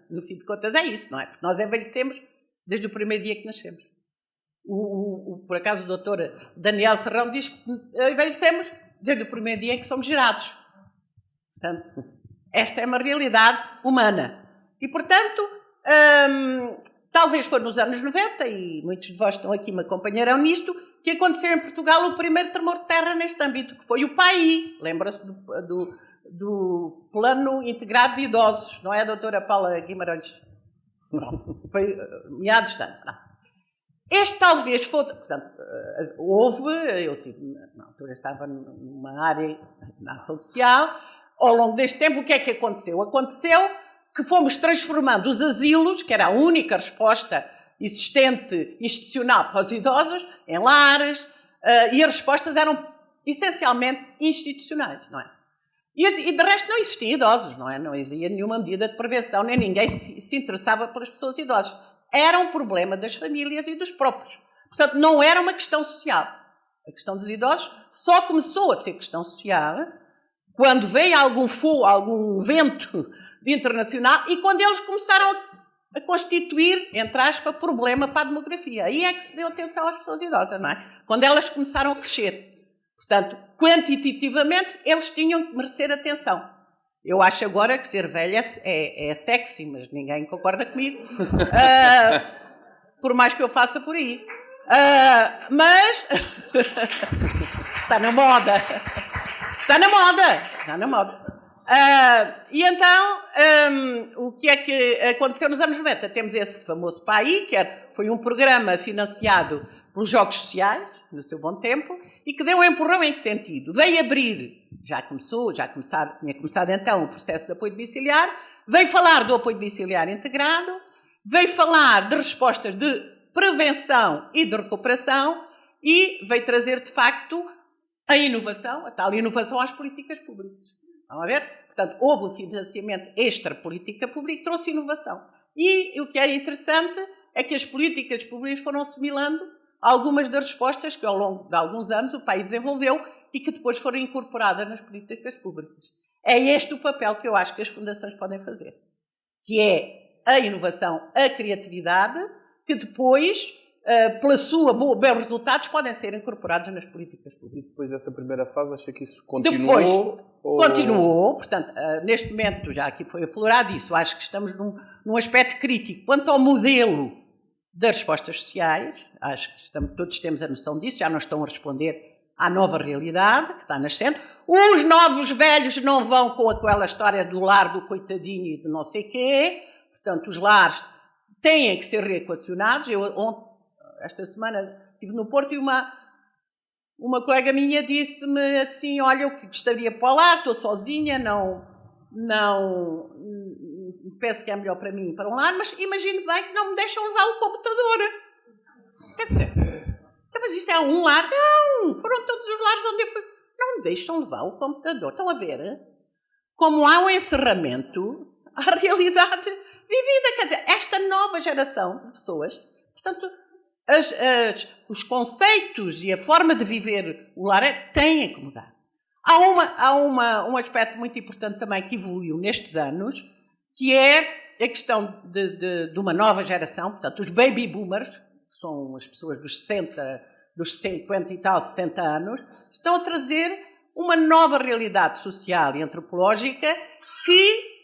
S2: No fim de contas é isso, não é? Porque nós envelhecemos desde o primeiro dia que nascemos. Por acaso o doutor Daniel Serrão diz que envelhecemos desde o primeiro dia em que somos gerados. Portanto, esta é uma realidade humana. E, portanto, talvez foi nos anos 90, e muitos de vós estão aqui me acompanharão nisto, que aconteceu em Portugal o primeiro tremor de terra neste âmbito, que foi o PAI. Lembra-se do Plano Integrado de Idosos, não é, a doutora Paula Guimarães? Não, foi meados de ano. Este talvez foi... Portanto, eu tive, na altura estava numa área na ação social. Ao longo deste tempo, o que é que aconteceu? Aconteceu que fomos transformando os asilos, que era a única resposta existente institucional para os idosos, em lares, e as respostas eram essencialmente institucionais, não é? E de resto não existiam idosos, não é? Não existia nenhuma medida de prevenção, nem ninguém se interessava pelas pessoas idosas. Era um problema das famílias e dos próprios. Portanto, não era uma questão social. A questão dos idosos só começou a ser questão social quando veio algum vento internacional e quando eles começaram a constituir, entre aspas, problema para a demografia. Aí é que se deu atenção às pessoas idosas, não é? Quando elas começaram a crescer. Portanto, quantitativamente, eles tinham que merecer atenção. Eu acho agora que ser velha é sexy, mas ninguém concorda comigo. Por mais que eu faça por aí. Mas... Está na moda. Está na moda. E então, o que é que aconteceu nos anos 90? Temos esse famoso PAI, que foi um programa financiado pelos Jogos Sociais, no seu bom tempo, e que deu um empurrão em que sentido? Veio abrir, tinha começado então o processo de apoio domiciliar, veio falar do apoio domiciliar integrado, veio falar de respostas de prevenção e de recuperação e veio trazer, de facto, a inovação, a tal inovação às políticas públicas. Vamos ver? Portanto, houve um financiamento extra-política pública que trouxe inovação. E o que é interessante é que as políticas públicas foram assimilando algumas das respostas que, ao longo de alguns anos, o país desenvolveu e que depois foram incorporadas nas políticas públicas. É este o papel que eu acho que as fundações podem fazer, que é a inovação, a criatividade, que depois, pela sua belos resultados, podem ser incorporados nas políticas públicas.
S1: E depois dessa primeira fase, acha que isso continuou?
S2: Depois, continuou. Portanto, neste momento, já aqui foi aflorado isso, acho que estamos num aspecto crítico. Quanto ao modelo das respostas sociais, acho que todos temos a noção disso, já não estão a responder à nova realidade que está nascendo. Os novos velhos não vão com aquela história do lar do coitadinho e de não sei quê. Portanto, os lares têm que ser reequacionados. Esta semana estive no Porto e uma colega minha disse-me assim, olha, eu gostaria para o lar, estou sozinha, não penso que é melhor para mim ir para um lar, mas imagino bem que não me deixam levar o computador. Quer dizer, mas isto é um lar? Não, foram todos os lares onde eu fui. Não me deixam levar o computador. Estão a ver? Como há um encerramento à realidade vivida. Quer dizer, esta nova geração de pessoas, portanto, os conceitos e a forma de viver o lar têm que mudar. Há um aspecto muito importante também que evoluiu nestes anos, que é a questão de uma nova geração, portanto, os baby boomers, que são as pessoas dos 50 e tal, 60 anos, estão a trazer uma nova realidade social e antropológica que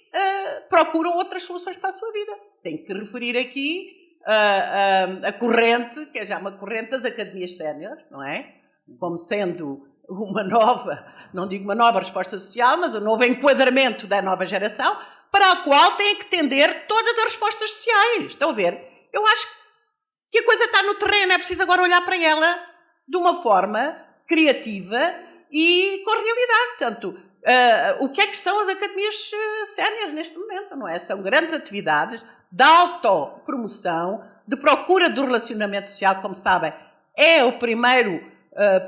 S2: procuram outras soluções para a sua vida. Tenho que referir aqui a corrente, que é já uma corrente das academias séniores, não é? Como sendo uma nova, não digo uma nova resposta social, mas um novo enquadramento da nova geração, para a qual têm que tender todas as respostas sociais. Estão a ver? Eu acho que a coisa está no terreno, é preciso agora olhar para ela de uma forma criativa e com realidade. Portanto, o que é que são as academias séniores neste momento, não é? São grandes atividades de autopromoção, de procura do relacionamento social, como sabem, é o primeiro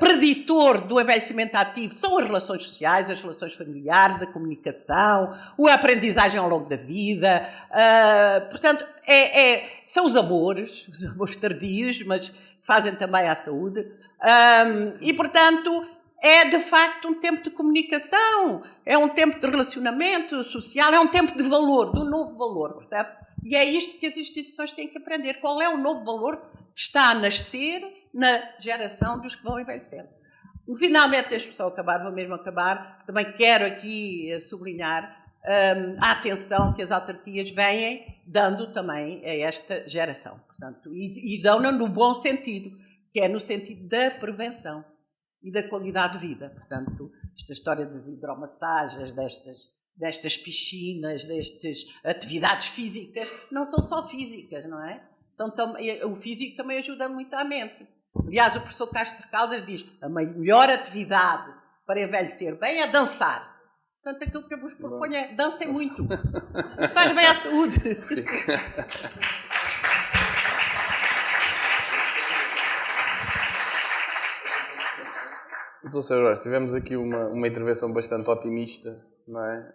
S2: preditor do envelhecimento ativo, são as relações sociais, as relações familiares, a comunicação, a aprendizagem ao longo da vida, portanto, são os amores tardios, mas fazem também à saúde, e, portanto, é, de facto, um tempo de comunicação, é um tempo de relacionamento social, é um tempo de valor, do novo valor, percebe? E é isto que as instituições têm que aprender. Qual é o novo valor que está a nascer na geração dos que vão envelhecendo? Finalmente, deixe-me só acabar, vou mesmo acabar. Também quero aqui sublinhar a atenção que as autarquias vêm dando também a esta geração. Portanto, e dão-na no bom sentido, que é no sentido da prevenção e da qualidade de vida. Portanto, esta história das hidromassagens, destas piscinas, destas atividades físicas, não são só físicas, não é? O físico também ajuda muito à mente. Aliás, o professor Castro Caldas diz a melhor atividade para envelhecer bem é dançar. Portanto, aquilo que eu vos proponho é dancem muito. Isso faz bem à saúde.
S1: Então, Sr. Jorge, tivemos aqui uma intervenção bastante otimista, não é?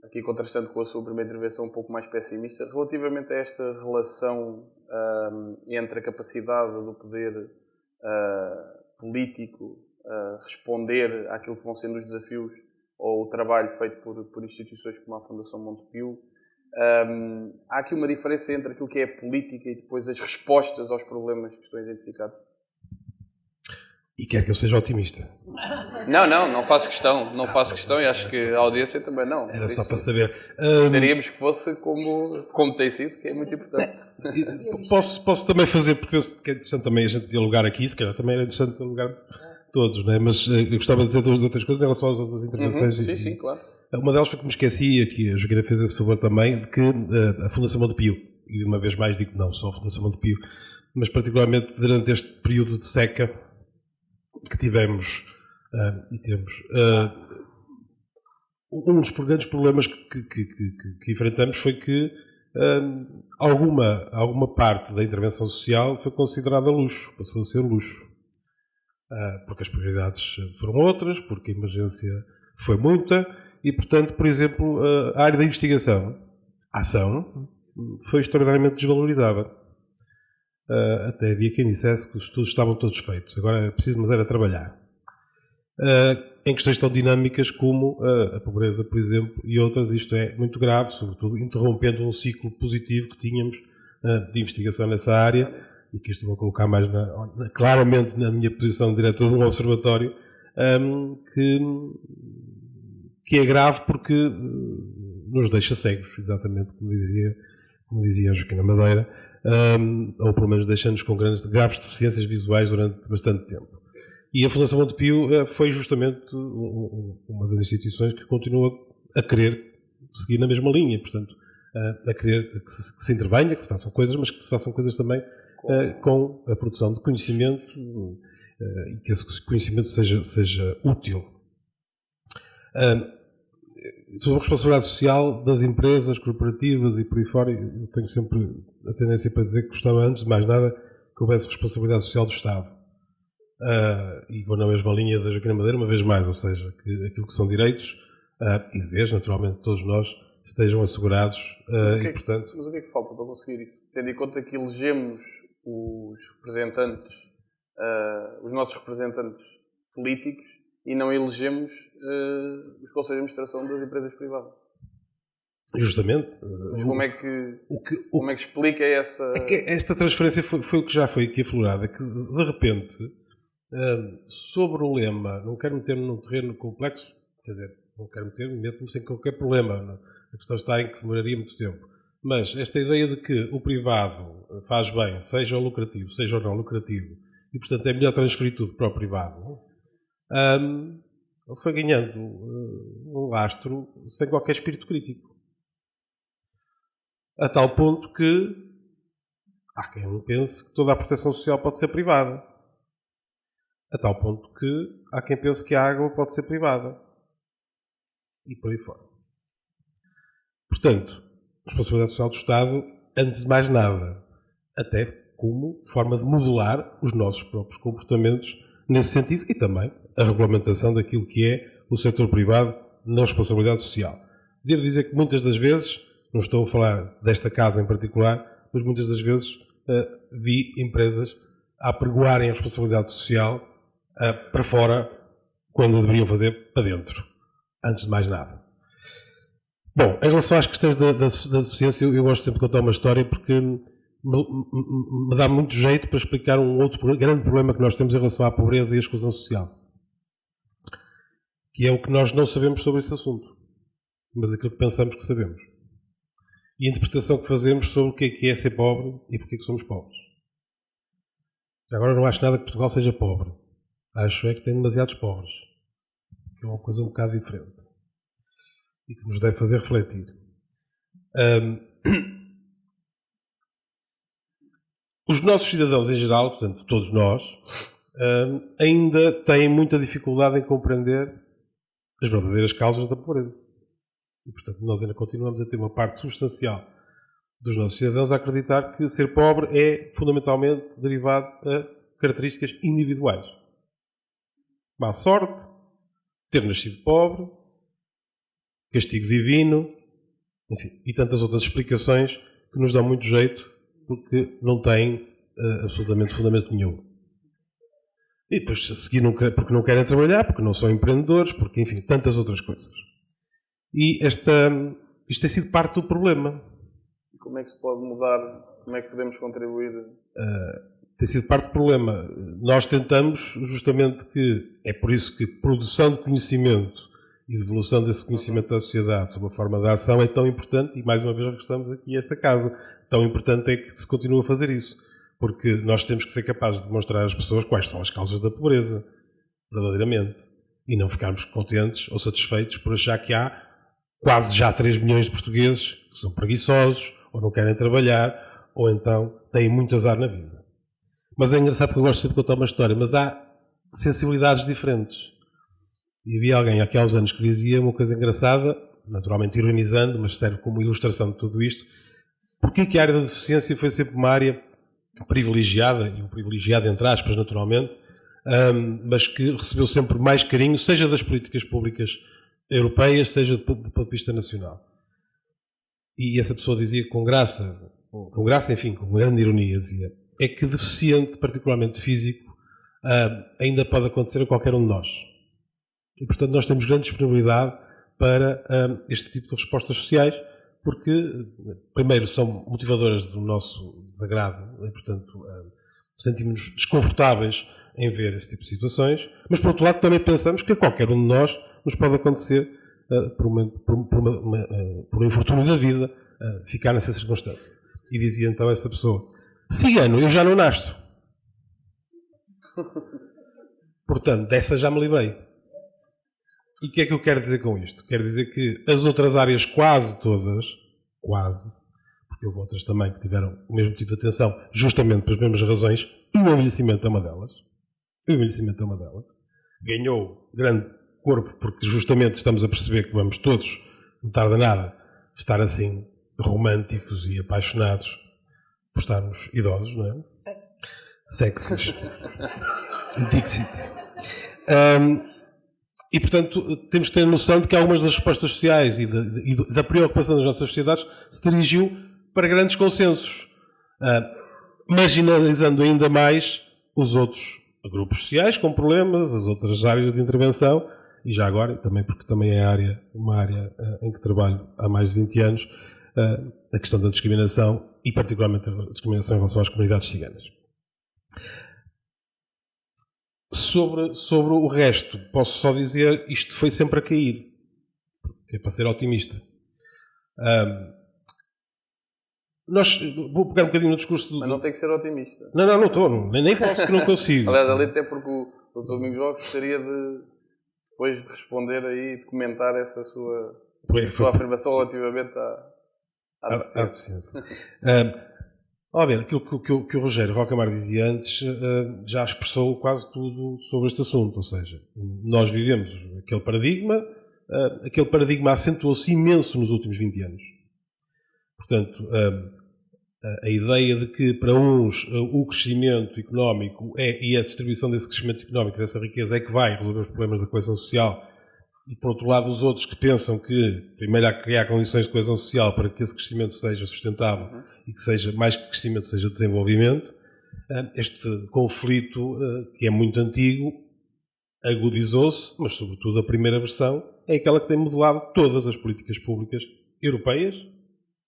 S1: Aqui contrastando com a sua primeira intervenção um pouco mais pessimista, relativamente a esta relação entre a capacidade do poder político responder àquilo que vão sendo os desafios ou o trabalho feito por instituições como a Fundação Montepio. Há aqui uma diferença entre aquilo que é a política e depois as respostas aos problemas que estão identificados?
S3: E quer que eu seja otimista?
S1: Não faço questão. Não faço questão e acho que a audiência também não.
S3: Era só para saber.
S1: Gostaríamos que fosse como tem sido, que é muito importante.
S3: Posso também fazer, porque é interessante também a gente dialogar aqui, se calhar também era interessante dialogar todos, não é? Mas eu gostava de dizer duas outras coisas em relação às outras intervenções.
S1: Sim, claro.
S3: Uma delas foi que me esqueci, aqui a Joaquina fez esse favor também, de que a Fundação Montepio, e uma vez mais digo não só a Fundação Montepio, mas particularmente durante este período de seca que tivemos e temos, um dos grandes problemas que enfrentamos foi que alguma parte da intervenção social foi considerada luxo, passou a ser luxo. Porque as prioridades foram outras, porque a emergência foi muita e, portanto, por exemplo, a área da investigação, a ação, foi extraordinariamente desvalorizada. Até havia quem dissesse que os estudos estavam todos feitos, agora era preciso, mas era trabalhar. Em questões tão dinâmicas como a pobreza, por exemplo, e outras, isto é muito grave, sobretudo interrompendo um ciclo positivo que tínhamos de investigação nessa área, e que isto vou colocar mais claramente na minha posição de diretor de um observatório, que é grave porque nos deixa cegos, exatamente como dizia a Joaquina Madeira, ou pelo menos deixando-nos com graves deficiências visuais durante bastante tempo. E a Fundação Montepio foi justamente uma das instituições que continua a querer seguir na mesma linha, portanto, a querer que se intervenha, que se façam coisas, mas que se façam coisas também com a produção de conhecimento e que esse conhecimento seja útil. Sobre a responsabilidade social das empresas corporativas e por aí fora, eu tenho sempre a tendência para dizer que gostava, antes de mais nada, que houvesse responsabilidade social do Estado. E vou na mesma linha da Joaquina Madeira, uma vez mais, ou seja, que aquilo que são direitos e deveres, naturalmente, todos nós, estejam assegurados. Portanto...
S1: Mas o que é que falta para conseguir isso? Tendo em conta que elegemos os representantes, os nossos representantes políticos, e não elegemos os conselhos de administração das empresas privadas.
S3: Justamente.
S1: Mas como é que explica essa...
S3: É que esta transferência foi o que já foi aqui aflorado. É que, de repente, sobre o lema, não quero meter-me num terreno complexo, quer dizer, não quero meter-me sem qualquer problema. A questão está em que demoraria muito tempo. Mas esta ideia de que o privado faz bem, seja o lucrativo, seja ou não lucrativo, e, portanto, é melhor transferir tudo para o privado, foi ganhando um lastro sem qualquer espírito crítico. A tal ponto que há quem pense que toda a proteção social pode ser privada. A tal ponto que há quem pense que a água pode ser privada. e por aí fora. Portanto, responsabilidade social do Estado, antes de mais nada, até como forma de modelar os nossos próprios comportamentos nesse sentido e também a regulamentação daquilo que é o setor privado na responsabilidade social. Devo dizer que muitas das vezes, não estou a falar desta casa em particular, mas muitas das vezes vi empresas a apregoarem a responsabilidade social para fora quando deveriam fazer para dentro, antes de mais nada. Bom, em relação às questões da deficiência, eu gosto sempre de contar uma história porque me dá muito jeito para explicar um outro grande problema que nós temos em relação à pobreza e à exclusão social. Que é o que nós não sabemos sobre esse assunto, mas aquilo que pensamos que sabemos. E a interpretação que fazemos sobre o que é ser pobre e porque é que somos pobres. Agora não acho nada que Portugal seja pobre. Acho é que tem demasiados pobres. Que é uma coisa um bocado diferente. E que nos deve fazer refletir. Os nossos cidadãos em geral, portanto todos nós, ainda têm muita dificuldade em compreender as verdadeiras causas da pobreza. E, portanto, nós ainda continuamos a ter uma parte substancial dos nossos cidadãos a acreditar que ser pobre é fundamentalmente derivado a características individuais. Má sorte, ter nascido pobre, castigo divino, enfim, e tantas outras explicações que nos dão muito jeito porque não têm absolutamente fundamento nenhum. E depois a seguir porque não querem trabalhar, porque não são empreendedores, porque, enfim, tantas outras coisas. E isto tem sido parte do problema.
S1: E como é que se pode mudar? Como é que podemos contribuir?
S3: Tem sido parte do problema. Nós tentamos justamente que, é por isso que produção de conhecimento e devolução desse conhecimento da sociedade sob a forma da ação é tão importante, e mais uma vez estamos aqui esta casa, tão importante é que se continue a fazer isso. Porque nós temos que ser capazes de demonstrar às pessoas quais são as causas da pobreza, verdadeiramente. E não ficarmos contentes ou satisfeitos por achar que há quase já 3 milhões de portugueses que são preguiçosos, ou não querem trabalhar, ou então têm muito azar na vida. Mas é engraçado porque eu gosto sempre de contar uma história, mas há sensibilidades diferentes. E havia alguém há uns anos que dizia uma coisa engraçada, naturalmente ironizando, mas serve como ilustração de tudo isto. Porquê que a área da deficiência foi sempre uma área privilegiada, e um privilegiado entre aspas, naturalmente, mas que recebeu sempre mais carinho, seja das políticas públicas europeias, seja do ponto de vista nacional. E essa pessoa dizia com graça, enfim, com grande ironia, dizia, é que deficiente, particularmente físico, ainda pode acontecer a qualquer um de nós. E, portanto, nós temos grande disponibilidade para este tipo de respostas sociais, porque, primeiro, são motivadoras do nosso desagrado, e, portanto, sentimos-nos desconfortáveis em ver esse tipo de situações, mas, por outro lado, também pensamos que a qualquer um de nós nos pode acontecer, por um infortúnio da vida, ficar nessa circunstância. E dizia então essa pessoa, cigano, eu já não nasço. Portanto, dessa já me livrei. E o que é que eu quero dizer com isto? Quero dizer que as outras áreas quase todas, porque houve outras também que tiveram o mesmo tipo de atenção, justamente pelas mesmas razões, e o envelhecimento é uma delas. Ganhou grande corpo, porque justamente estamos a perceber que vamos todos, não tarda nada, estar assim, românticos e apaixonados por estarmos idosos, não é? Sexys. Dixit. E, portanto, temos que ter noção de que algumas das respostas sociais e da preocupação das nossas sociedades se dirigiu para grandes consensos, marginalizando ainda mais os outros grupos sociais com problemas, as outras áreas de intervenção, e já agora, também porque também é uma área em que trabalho há mais de 20 anos, a questão da discriminação e particularmente a discriminação em relação às comunidades ciganas. Sobre o resto, posso só dizer isto foi sempre a cair. É para ser otimista. Vou pegar um bocadinho no discurso do...
S1: Mas não tem que ser otimista.
S3: Não estou. Nem posso que não consigo.
S1: Aliás, ali até porque o Dr. Domingos Jorge gostaria de, depois de responder aí, de comentar essa sua afirmação relativamente à deficiência.
S3: Olha, aquilo que o Rogério Rocamar dizia antes já expressou quase tudo sobre este assunto. Ou seja, nós vivemos aquele paradigma aquele paradigma acentuou-se imenso nos últimos 20 anos. Portanto, a ideia de que para uns o crescimento económico e a distribuição desse crescimento económico, dessa riqueza, é que vai resolver os problemas da coesão social, e por outro lado os outros que pensam que primeiro há que criar condições de coesão social para que esse crescimento seja sustentável e que seja, mais que crescimento, seja desenvolvimento, este conflito, que é muito antigo, agudizou-se, mas sobretudo a primeira versão é aquela que tem modelado todas as políticas públicas europeias,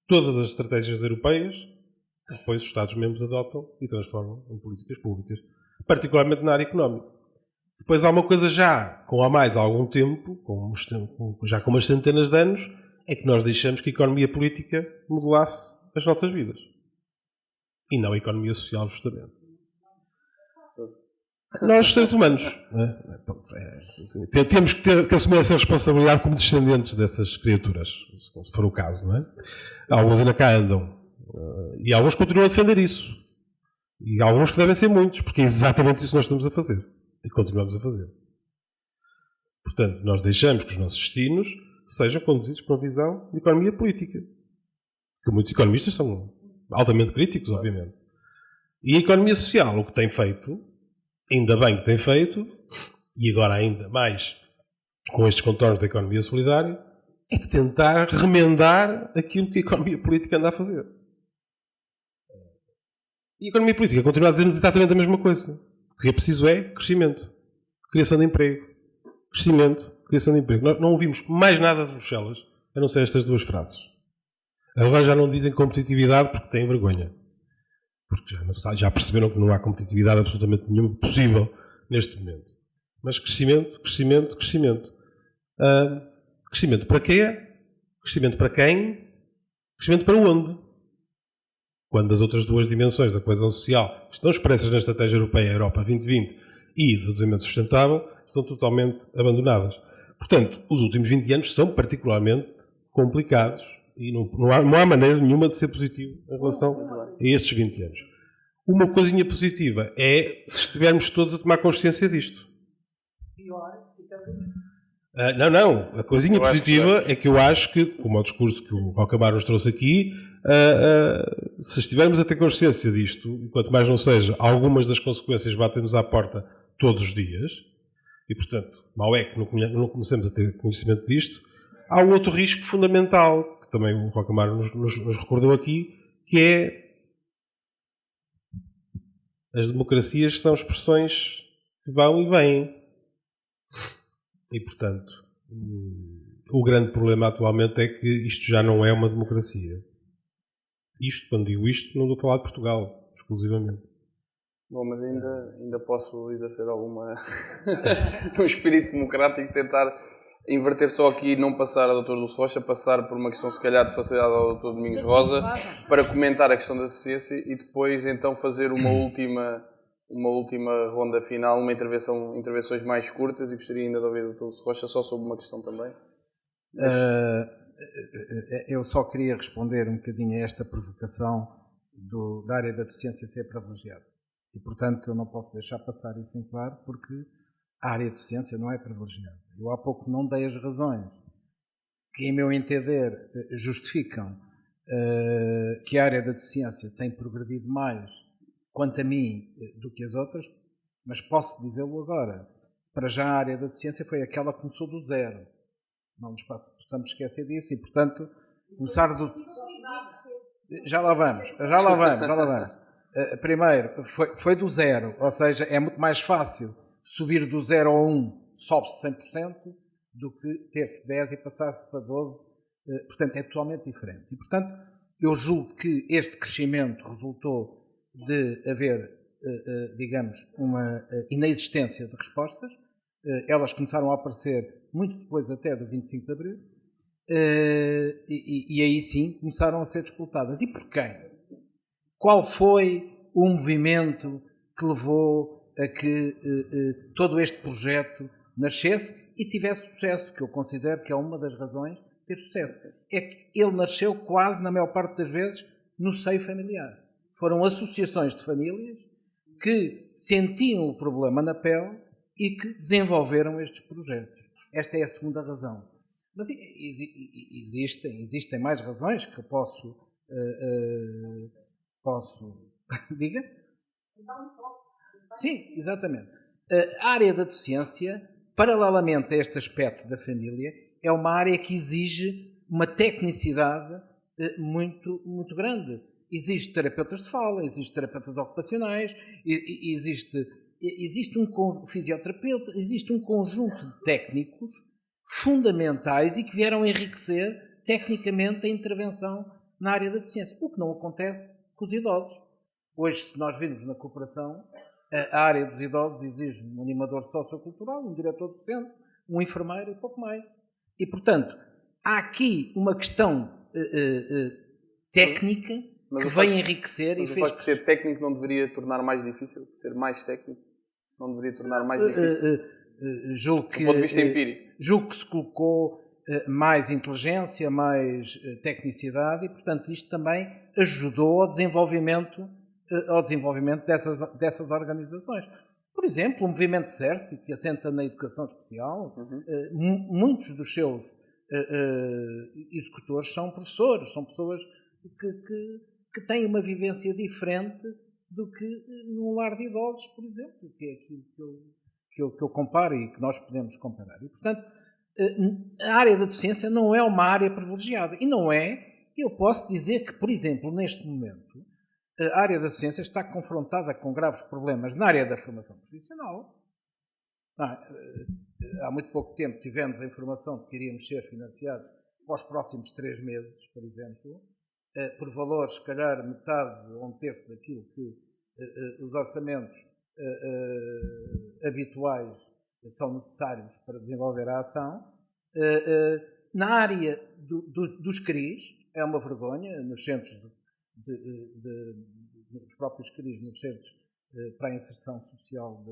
S3: todas as estratégias europeias, que depois os Estados-membros adotam e transformam em políticas públicas, particularmente na área económica. Depois há uma coisa já, há mais algum tempo, já com umas centenas de anos, é que nós deixamos que a economia política modelasse as nossas vidas. E não a economia social, justamente. Nós, seres humanos, temos que assumir essa responsabilidade como descendentes dessas criaturas, se for o caso, não é? Alguns ainda cá andam. E alguns continuam a defender isso. E alguns que devem ser muitos, porque é exatamente isso que nós estamos a fazer. E continuamos a fazer. Portanto, nós deixamos que os nossos destinos sejam conduzidos por uma visão de economia política. Que muitos economistas são altamente críticos, obviamente. E a economia social, o que tem feito, ainda bem que tem feito, e agora ainda mais com estes contornos da economia solidária, é que tentar remendar aquilo que a economia política anda a fazer. E a economia política continua a dizer-nos exatamente a mesma coisa. O que é preciso é crescimento, criação de emprego. Crescimento, criação de emprego. Nós não ouvimos mais nada de Bruxelas, a não ser estas duas frases. Agora já não dizem competitividade porque têm vergonha. Porque já perceberam que não há competitividade absolutamente nenhuma possível neste momento. Mas crescimento, crescimento, crescimento. Crescimento para quê? Crescimento para quem? Crescimento para onde? Quando as outras duas dimensões da coesão social que estão expressas na Estratégia Europeia Europa 2020 e do desenvolvimento sustentável estão totalmente abandonadas. Portanto, os últimos 20 anos são particularmente complicados e não há maneira nenhuma de ser positivo em relação a estes 20 anos. Uma coisinha positiva é se estivermos todos a tomar consciência disto. Não. A coisinha positiva é que eu acho que, como o discurso que o Rocamar nos trouxe aqui, se estivermos a ter consciência disto, e quanto mais não seja, algumas das consequências batem-nos à porta todos os dias, e portanto, mal é que não comecemos a ter conhecimento disto, há um outro risco fundamental, que também o Rocamar nos recordou aqui, que é as democracias são expressões que vão e vêm. E, portanto, o grande problema atualmente é que isto já não é uma democracia. Isto, quando digo isto, não estou a falar de Portugal, exclusivamente.
S1: Bom, mas ainda posso exercer alguma... um espírito democrático, tentar inverter só aqui e não passar ao Dr. Dulce Rocha, passar por uma questão, se calhar, de facilidade ao Dr. Domingos Rosa, para comentar a questão da ciência e depois, então, fazer uma última ronda final, intervenções mais curtas, e gostaria ainda de ouvir o Dr. Dulce Rocha só sobre uma questão também.
S5: Eu só queria responder um bocadinho a esta provocação da área da deficiência ser privilegiada. E, portanto, eu não posso deixar passar isso em claro, porque a área de deficiência não é privilegiada. Eu há pouco não dei as razões que, em meu entender, justificam que a área da deficiência tem progredido mais, quanto a mim, do que as outras, mas posso dizê-lo agora. Para já a área da deficiência foi aquela que começou do zero. Não nos possamos esquecer disso e, portanto, começar do... Já lá vamos. Primeiro, foi do zero, ou seja, é muito mais fácil subir do 0 ao 1, sobe-se 100%, do que ter-se 10 e passar-se para 12. Portanto, é totalmente diferente. E, portanto, eu julgo que este crescimento resultou de haver, digamos, uma inexistência de respostas. Elas começaram a aparecer muito depois até do 25 de Abril. E aí sim começaram a ser disputadas. E por quem? Qual foi o movimento que levou a que todo este projeto nascesse e tivesse sucesso? Que eu considero que é uma das razões de ter sucesso. É que ele nasceu quase, na maior parte das vezes, no seio familiar. Foram associações de famílias que sentiam o problema na pele e que desenvolveram estes projetos. Esta é a segunda razão. Mas existem mais razões que eu posso... Diga? Sim, exatamente. A área da deficiência, paralelamente a este aspecto da família, é uma área que exige uma tecnicidade muito, muito grande. Existem terapeutas de fala, existem terapeutas ocupacionais, existe um fisioterapeuta, existe um conjunto de técnicos fundamentais e que vieram enriquecer tecnicamente a intervenção na área da deficiência. O que não acontece com os idosos. Hoje, se nós virmos na cooperação, a área dos idosos exige um animador sociocultural, um diretor docente, um enfermeiro e pouco mais. E, portanto, há aqui uma questão técnica que vem enriquecer e
S1: fez... Mas o facto de ser técnico não deveria tornar mais difícil? Ser mais técnico não deveria tornar mais difícil?
S5: Julgo que,
S1: do ponto de vista empírico.
S5: Julgo que se colocou mais inteligência, mais tecnicidade e, portanto, isto também ajudou ao desenvolvimento dessas organizações. Por exemplo, o movimento CERSI, que assenta na educação especial, muitos dos seus executores são professores, são pessoas que têm uma vivência diferente do que num lar de idosos, por exemplo, que é aquilo que eu comparo e que nós podemos comparar. E, portanto, a área da deficiência não é uma área privilegiada. E não é, eu posso dizer que, por exemplo, neste momento, a área da deficiência está confrontada com graves problemas na área da formação profissional. Há muito pouco tempo tivemos a informação de que iríamos ser financiados para os próximos 3 meses, por exemplo, por valores, se calhar, metade ou um terço daquilo que os orçamentos habituais são necessários para desenvolver a ação. Na área dos CRIs, é uma vergonha, nos centros dos próprios CRIs, nos centros para a inserção social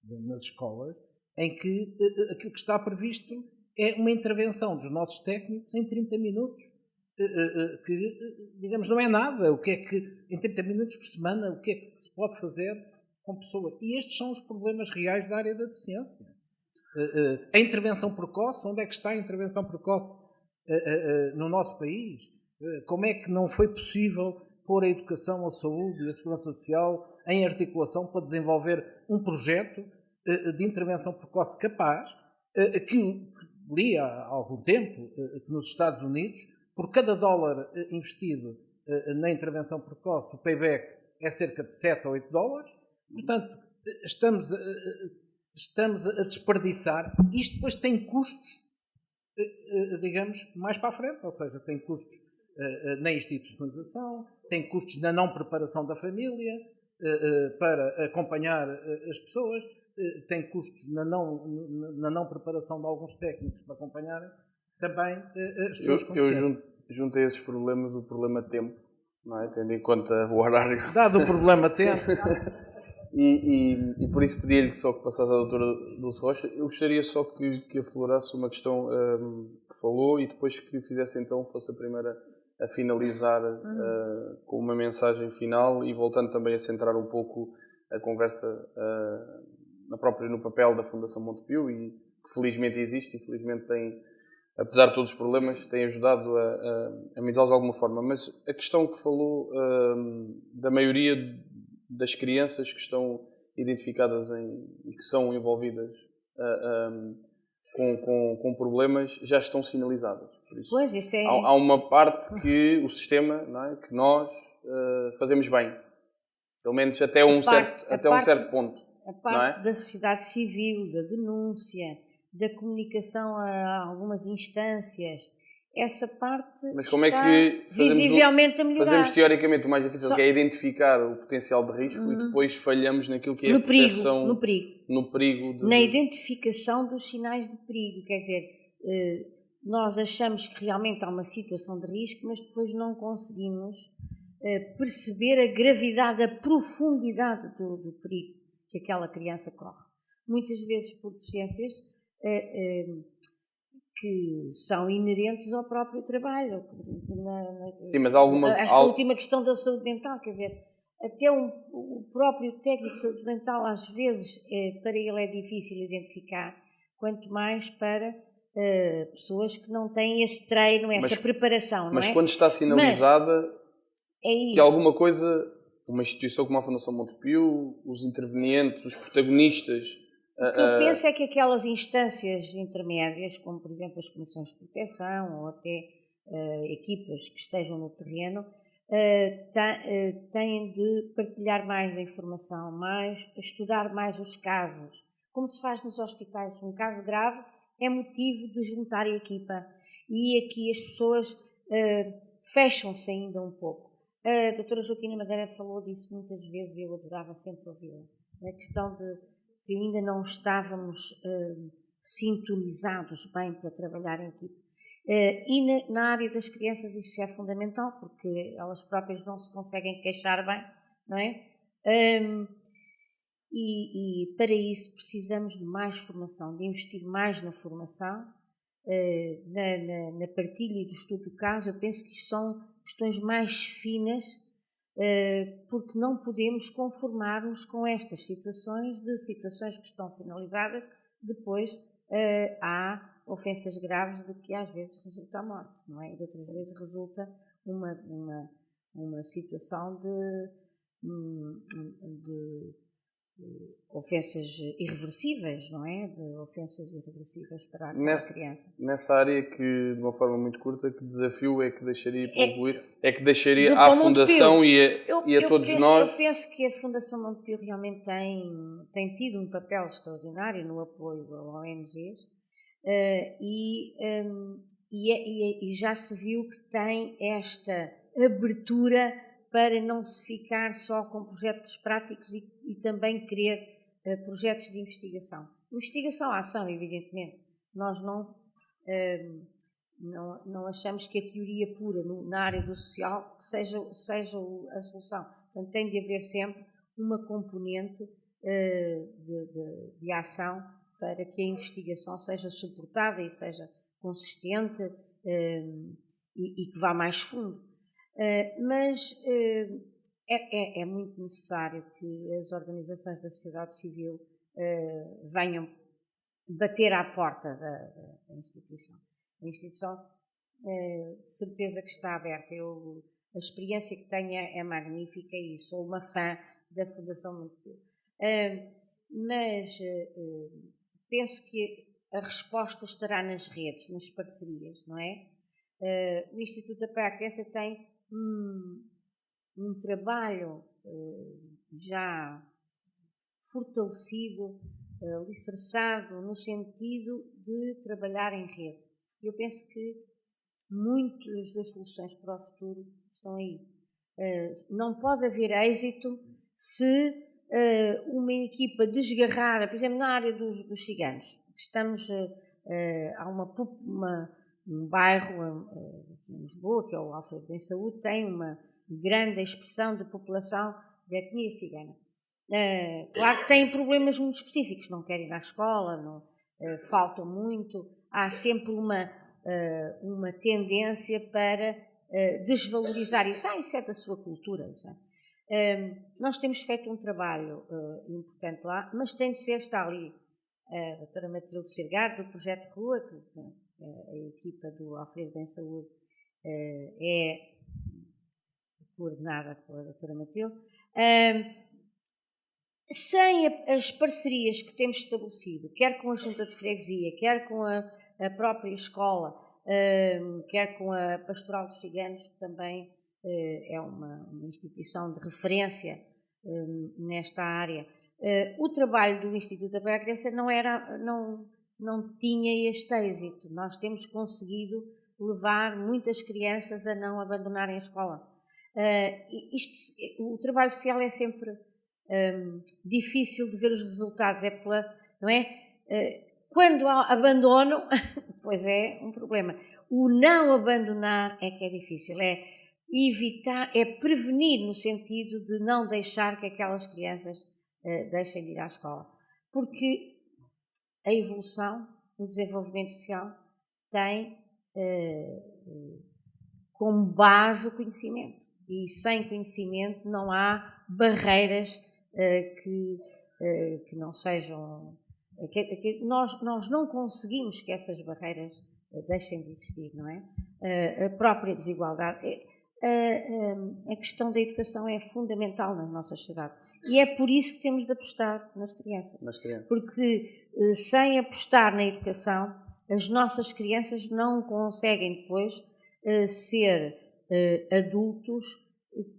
S5: nas escolas, em que aquilo que está previsto é uma intervenção dos nossos técnicos em 30 minutos, que, digamos, não é nada. O que é que, em 30 minutos por semana, o que é que se pode fazer com pessoas? E estes são os problemas reais da área da deficiência. A intervenção precoce, onde é que está a intervenção precoce no nosso país? Como é que não foi possível pôr a educação, a saúde e a segurança social em articulação para desenvolver um projeto de intervenção precoce capaz, que li há algum tempo, que nos Estados Unidos, por cada dólar investido na intervenção precoce, o payback é cerca de 7 ou 8 dólares. Portanto, estamos a desperdiçar. Isto depois tem custos, digamos, mais para a frente, ou seja, tem custos na institucionalização, tem custos na não preparação da família para acompanhar as pessoas, tem custos na não preparação de alguns técnicos para acompanhar também as pessoas com deficiência.
S1: Eu juntei esses problemas o problema tempo, não é? Tendo em conta o horário.
S5: Dado o problema tempo.
S1: E por isso pedi-lhe só que passasse à doutora Dulce Rocha. Eu gostaria só que aflorasse uma questão que falou e depois que fizesse então, fosse a primeira a finalizar com uma mensagem final e voltando também a centrar um pouco a conversa no papel da Fundação Montepio e que felizmente existe e felizmente tem, apesar de todos os problemas, tem ajudado a mudá-los de alguma forma. Mas a questão que falou da maioria das crianças que estão identificadas e que são envolvidas com problemas já estão sinalizadas. Por isso,
S4: pois, isso é...
S1: há uma parte que o sistema, não é, que nós fazemos bem. Pelo menos até um certo ponto.
S4: A parte da sociedade civil, da denúncia, da comunicação a algumas instâncias, essa parte
S1: mas como é que
S4: visivelmente a melhorar.
S1: Fazemos teoricamente o mais difícil, que é identificar o potencial de risco e depois falhamos naquilo que é a proteção...
S4: No perigo. Na identificação dos sinais de perigo. Quer dizer, nós achamos que realmente há uma situação de risco, mas depois não conseguimos perceber a gravidade, a profundidade do perigo que aquela criança corre. Muitas vezes por deficiências que são inerentes ao próprio trabalho.
S1: Sim, mas alguma...
S4: A última questão da saúde mental, quer dizer, até o próprio técnico de saúde mental, às vezes, para ele é difícil identificar, quanto mais para pessoas que não têm esse treino, essa preparação, não é?
S1: Mas quando está sinalizada, que alguma coisa, uma instituição como a Fundação Montepio, os intervenientes, os protagonistas...
S4: O que eu penso é que aquelas instâncias intermédias, como por exemplo as comissões de proteção ou até equipas que estejam no terreno, têm de partilhar mais a informação, estudar mais os casos, como se faz nos hospitais. Um caso grave é motivo de juntar a equipa, e aqui as pessoas fecham-se ainda um pouco. A doutora Joaquina Madeira falou disso muitas vezes e eu adorava sempre ouvi-la. A questão de que ainda não estávamos sintonizados bem para trabalhar em equipe. E na área das crianças isso é fundamental, porque elas próprias não se conseguem queixar bem, não é? E para isso precisamos de mais formação, de investir mais na formação, na partilha e do estudo do caso. Eu penso que são questões mais finas, porque não podemos conformar-nos com estas situações que estão sinalizadas. Depois há ofensas graves de que às vezes resulta a morte, não é? E de outras vezes resulta uma situação de ofensas irreversíveis, não é? De ofensas irreversíveis para a criança.
S1: Nessa área que, de uma forma muito curta, que desafio é que deixaria para concluir? É que deixaria à Fundação e a todos nós?
S4: Eu penso que a Fundação Montepio realmente tem tido um papel extraordinário no apoio a ONGs e já se viu que tem esta abertura para não se ficar só com projetos práticos e também querer projetos de investigação. Investigação-ação, evidentemente. Nós não achamos que a teoria pura na área do social seja a solução. Portanto, tem de haver sempre uma componente de ação para que a investigação seja suportada e seja consistente e que vá mais fundo. Mas é muito necessário que as organizações da sociedade civil venham bater à porta da instituição. A instituição, de certeza que está aberta. A experiência que tenho é magnífica e sou uma fã da Fundação Montepio. Mas penso que a resposta estará nas redes, nas parcerias, não é? O Instituto Apoio à Criança tem um trabalho já fortalecido, alicerçado no sentido de trabalhar em rede. Eu penso que muitas das soluções para o futuro estão aí. Não pode haver êxito se uma equipa desgarrada, por exemplo, na área dos ciganos. Há um bairro em Lisboa, que é o Alfredo Bem Saúde, tem uma grande expressão de população de etnia cigana. Claro que têm problemas muito específicos, não querem ir à escola, faltam muito, há sempre uma tendência para desvalorizar isso. Isso é da sua cultura. Nós temos feito um trabalho importante lá, mas tem de ser, está ali a doutora Matilde Sergar, do Projeto Rua, a equipa do Alfredo Bem Saúde é coordenada pela doutora Matilde. Sem as parcerias que temos estabelecido, quer com a Junta de Freguesia, quer com a própria escola, quer com a Pastoral dos Ciganos, que também é uma instituição de referência nesta área, o trabalho do Instituto Apoio à Criança não tinha este êxito. Nós temos conseguido levar muitas crianças a não abandonarem a escola. O trabalho social é sempre difícil de ver os resultados, não é? Quando abandonam, pois é um problema. O não abandonar é que é difícil, é evitar, é prevenir no sentido de não deixar que aquelas crianças deixem de ir à escola. Porque a evolução, o desenvolvimento social tem como base o conhecimento. E sem conhecimento não há barreiras que não sejam Nós não conseguimos que essas barreiras deixem de existir, não é? A própria desigualdade. A questão da educação é fundamental nas nossas sociedades. E é por isso que temos de apostar nas crianças. Porque sem apostar na educação, as nossas crianças não conseguem depois ser adultos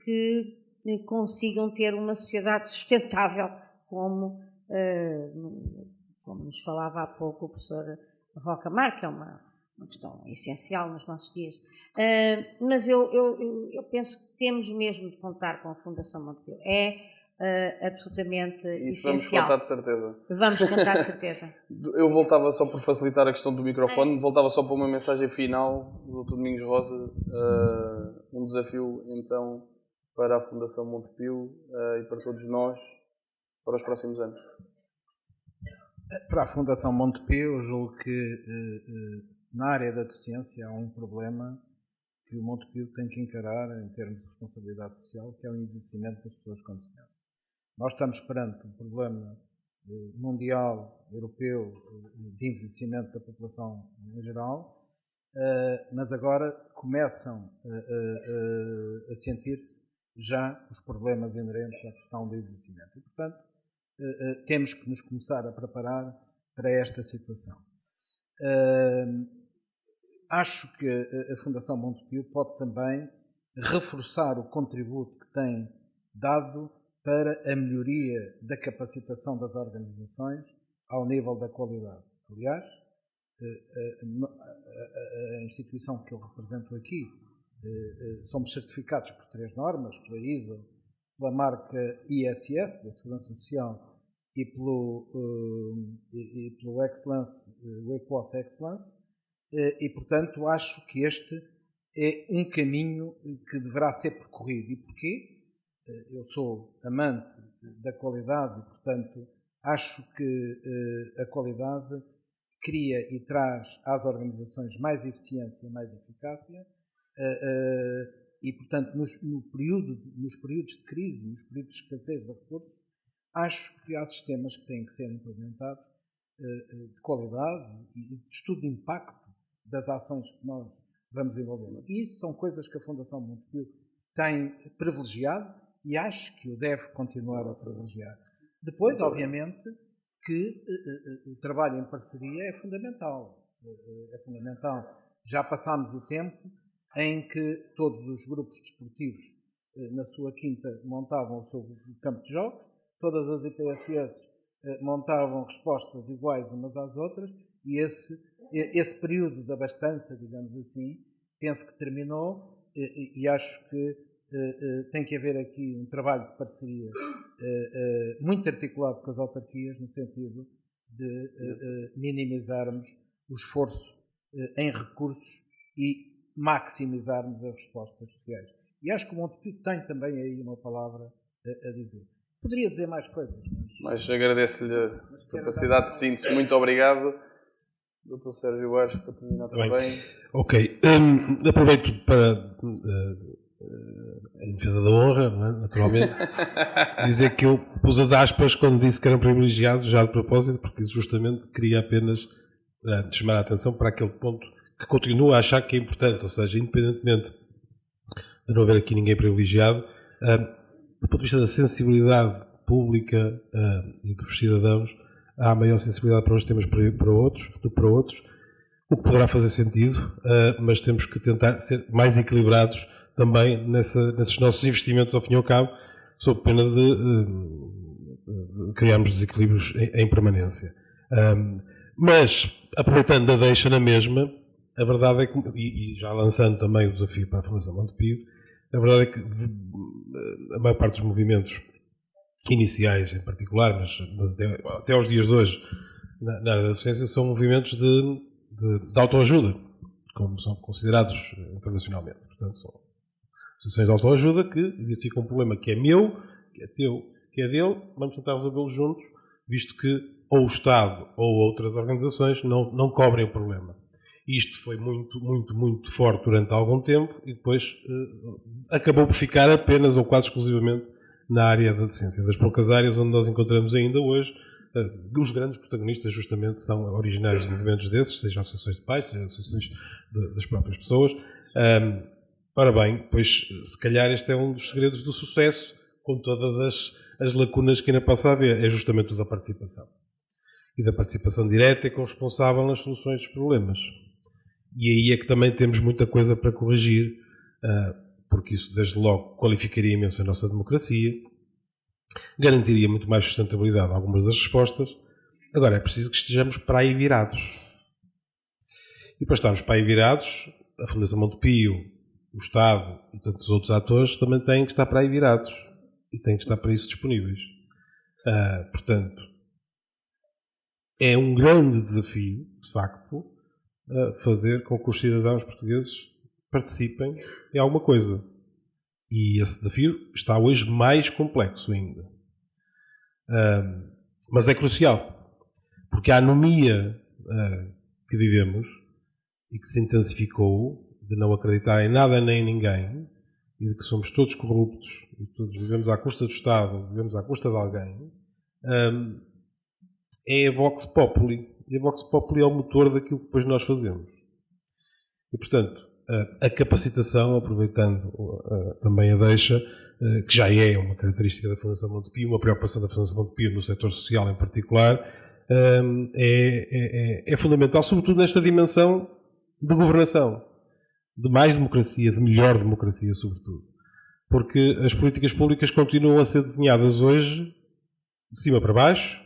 S4: que consigam ter uma sociedade sustentável, como nos falava há pouco o professor Roca Mar, que é uma questão essencial nos nossos dias. Mas eu penso que temos mesmo de contar com a Fundação Montepio. Absolutamente
S1: isso
S4: essencial.
S1: Vamos contar de certeza.
S4: Vamos contar de certeza.
S1: Eu voltava só, por facilitar a questão do microfone, voltava só para uma mensagem final do Dr. Domingos Rosa, um desafio então para a Fundação Montepio e para todos nós para os próximos anos.
S5: Para a Fundação Montepio, eu julgo que na área da docência há um problema que o Montepio tem que encarar em termos de responsabilidade social, que é o envelhecimento das pessoas com deficiência. Nós estamos perante um problema mundial, europeu, de envelhecimento da população em geral, mas agora começam a sentir-se já os problemas inerentes à questão do envelhecimento. E, portanto, temos que nos começar a preparar para esta situação. Acho que a Fundação Montepio pode também reforçar o contributo que tem dado para a melhoria da capacitação das organizações ao nível da qualidade. Aliás, a instituição que eu represento aqui, somos certificados por 3 normas, pela ISO, pela marca ISS, da Segurança Social, e pelo Excellence, o EQUOS Excellence, e, portanto, acho que este é um caminho que deverá ser percorrido. E porquê? Eu sou amante da qualidade e, portanto, acho que a qualidade cria e traz às organizações mais eficiência, mais eficácia, e, portanto, nos períodos de crise, nos períodos de escassez de recursos, acho que há sistemas que têm que ser implementados de qualidade e de estudo de impacto das ações que nós vamos envolver. E isso são coisas que a Fundação Montepio tem privilegiado e acho que o deve continuar a privilegiar. Depois, obviamente, que o trabalho em parceria é fundamental. É fundamental. Já passámos o tempo em que todos os grupos desportivos na sua quinta montavam o seu campo de jogos, todas as IPSS montavam respostas iguais umas às outras, e esse período de abastança, digamos assim, penso que terminou, e acho que tem que haver aqui um trabalho de parceria muito articulado com as autarquias, no sentido de minimizarmos o esforço em recursos e maximizarmos as respostas sociais. E acho que o Montepio tem também aí uma palavra a dizer. Poderia dizer mais coisas,
S1: mas agradeço-lhe a capacidade de síntese. Muito obrigado. Dr. Sérgio Aires, para terminar também.
S3: Ok. Aproveito para, em defesa da honra, não é? Naturalmente, dizer que eu pus as aspas quando disse que eram privilegiados, já de propósito, porque justamente queria apenas chamar a atenção para aquele ponto que continuo a achar que é importante, ou seja, independentemente de não haver aqui ninguém privilegiado, do ponto de vista da sensibilidade pública e dos cidadãos, há maior sensibilidade para uns temas do que para outros, o que poderá fazer sentido, mas temos que tentar ser mais equilibrados também nesses nossos investimentos, ao fim e ao cabo, sob pena de criarmos desequilíbrios em permanência. Mas, aproveitando a deixa na mesma, a verdade é que, e já lançando também o desafio para a Fundação Montepio, a verdade é que a maior parte dos movimentos iniciais, em particular, mas até aos dias de hoje, na área da docência, são movimentos de autoajuda, como são considerados internacionalmente. Portanto, são associações de autoajuda que identificam um problema que é meu, que é teu, que é dele, vamos tentar resolvê-lo juntos, visto que ou o Estado ou outras organizações não cobrem o problema. Isto foi muito forte durante algum tempo e depois acabou por ficar apenas ou quase exclusivamente na área da docência. Das poucas áreas onde nós encontramos ainda hoje os grandes protagonistas justamente são originários de movimentos desses, seja associações de pais, seja associações das próprias pessoas. Ora bem, pois se calhar este é um dos segredos do sucesso, com todas as lacunas que ainda possa haver, é justamente o da participação. E da participação direta e corresponsável nas soluções dos problemas. E aí é que também temos muita coisa para corrigir, porque isso desde logo qualificaria imenso a nossa democracia, garantiria muito mais sustentabilidade a algumas das respostas. Agora, é preciso que estejamos para aí virados. E para estarmos para aí virados, a Fundação Montepio, o Estado e tantos outros atores também têm que estar para aí virados. E têm que estar para isso disponíveis. Portanto, é um grande desafio, de facto, fazer com que os cidadãos portugueses participem em alguma coisa. E esse desafio está hoje mais complexo ainda. Mas é crucial. Porque a anomia que vivemos e que se intensificou de não acreditar em nada nem em ninguém e de que somos todos corruptos e todos vivemos à custa do Estado, vivemos à custa de alguém, é a Vox Populi. E a Vox Populi é o motor daquilo que depois nós fazemos. E, portanto, a capacitação, aproveitando também a deixa, que já é uma característica da Fundação Montepio, uma preocupação da Fundação Montepio no setor social em particular, é fundamental, sobretudo nesta dimensão de governação, de mais democracia, de melhor democracia, sobretudo. Porque as políticas públicas continuam a ser desenhadas hoje de cima para baixo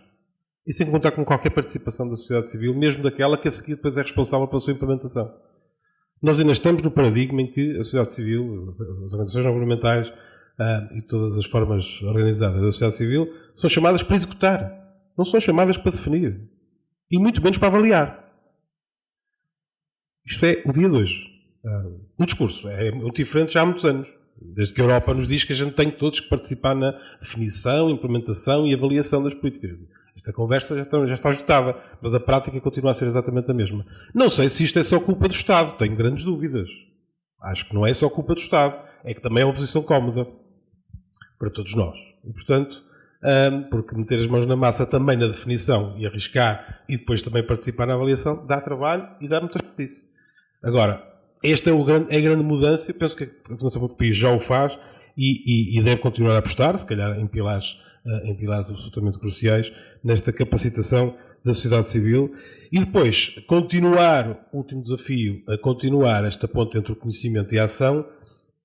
S3: e sem contar com qualquer participação da sociedade civil, mesmo daquela que a seguir depois é responsável pela sua implementação. Nós ainda estamos no paradigma em que a sociedade civil, as organizações não governamentais e todas as formas organizadas da sociedade civil são chamadas para executar, não são chamadas para definir e muito menos para avaliar. Isto é o dia de hoje. O discurso é muito diferente já há muitos anos. Desde que a Europa nos diz que a gente tem todos que participar na definição, implementação e avaliação das políticas. Esta conversa já está esgotada, mas a prática continua a ser exatamente a mesma. Não sei se isto é só culpa do Estado, tenho grandes dúvidas. Acho que não é só culpa do Estado, é que também é uma posição cómoda para todos nós. E, portanto, porque meter as mãos na massa também na definição e arriscar e depois também participar na avaliação dá trabalho e dá muita justiça. Agora, esta é a grande mudança, eu penso que a Fundação Montepio já o faz e deve continuar a apostar, se calhar em pilares absolutamente cruciais, nesta capacitação da sociedade civil e depois continuar, o último desafio, a continuar esta ponte entre o conhecimento e a ação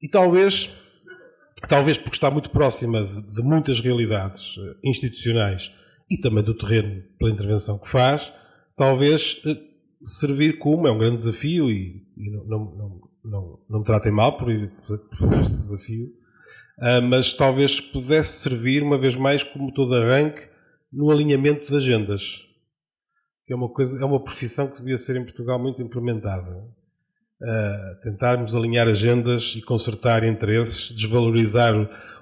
S3: e talvez porque está muito próxima de muitas realidades institucionais e também do terreno pela intervenção que faz, talvez servir como, é um grande desafio e não me tratem mal por fazer este desafio, mas talvez pudesse servir uma vez mais como todo arranque no alinhamento de agendas, que é uma profissão que devia ser em Portugal muito implementada. Tentarmos alinhar agendas e concertar interesses, desvalorizar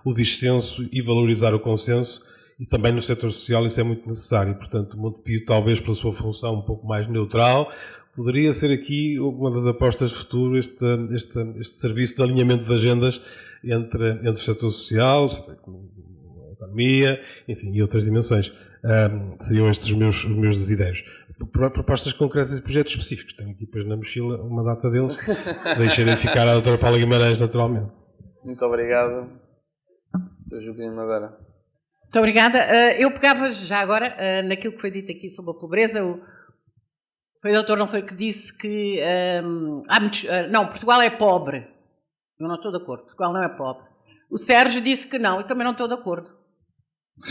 S3: o dissenso e valorizar o consenso. E também no setor social isso é muito necessário. Portanto, o Montepio, talvez pela sua função um pouco mais neutral, poderia ser aqui uma das apostas de futuro, este serviço de alinhamento de agendas entre o setor social, a economia, enfim, e outras dimensões. Seriam estes os meus desidérios. Propostas concretas e projetos específicos. Tenho aqui depois na mochila uma data deles. Deixarei ficar à doutora Paula Guimarães, naturalmente.
S1: Muito obrigado. Sr. Juliano Madeira.
S2: Muito obrigada. Eu pegava já agora naquilo que foi dito aqui sobre a pobreza. Foi o doutor, não foi, que disse que não, Portugal é pobre. Eu não estou de acordo. Portugal não é pobre. O Sérgio disse que não, e também não estou de acordo.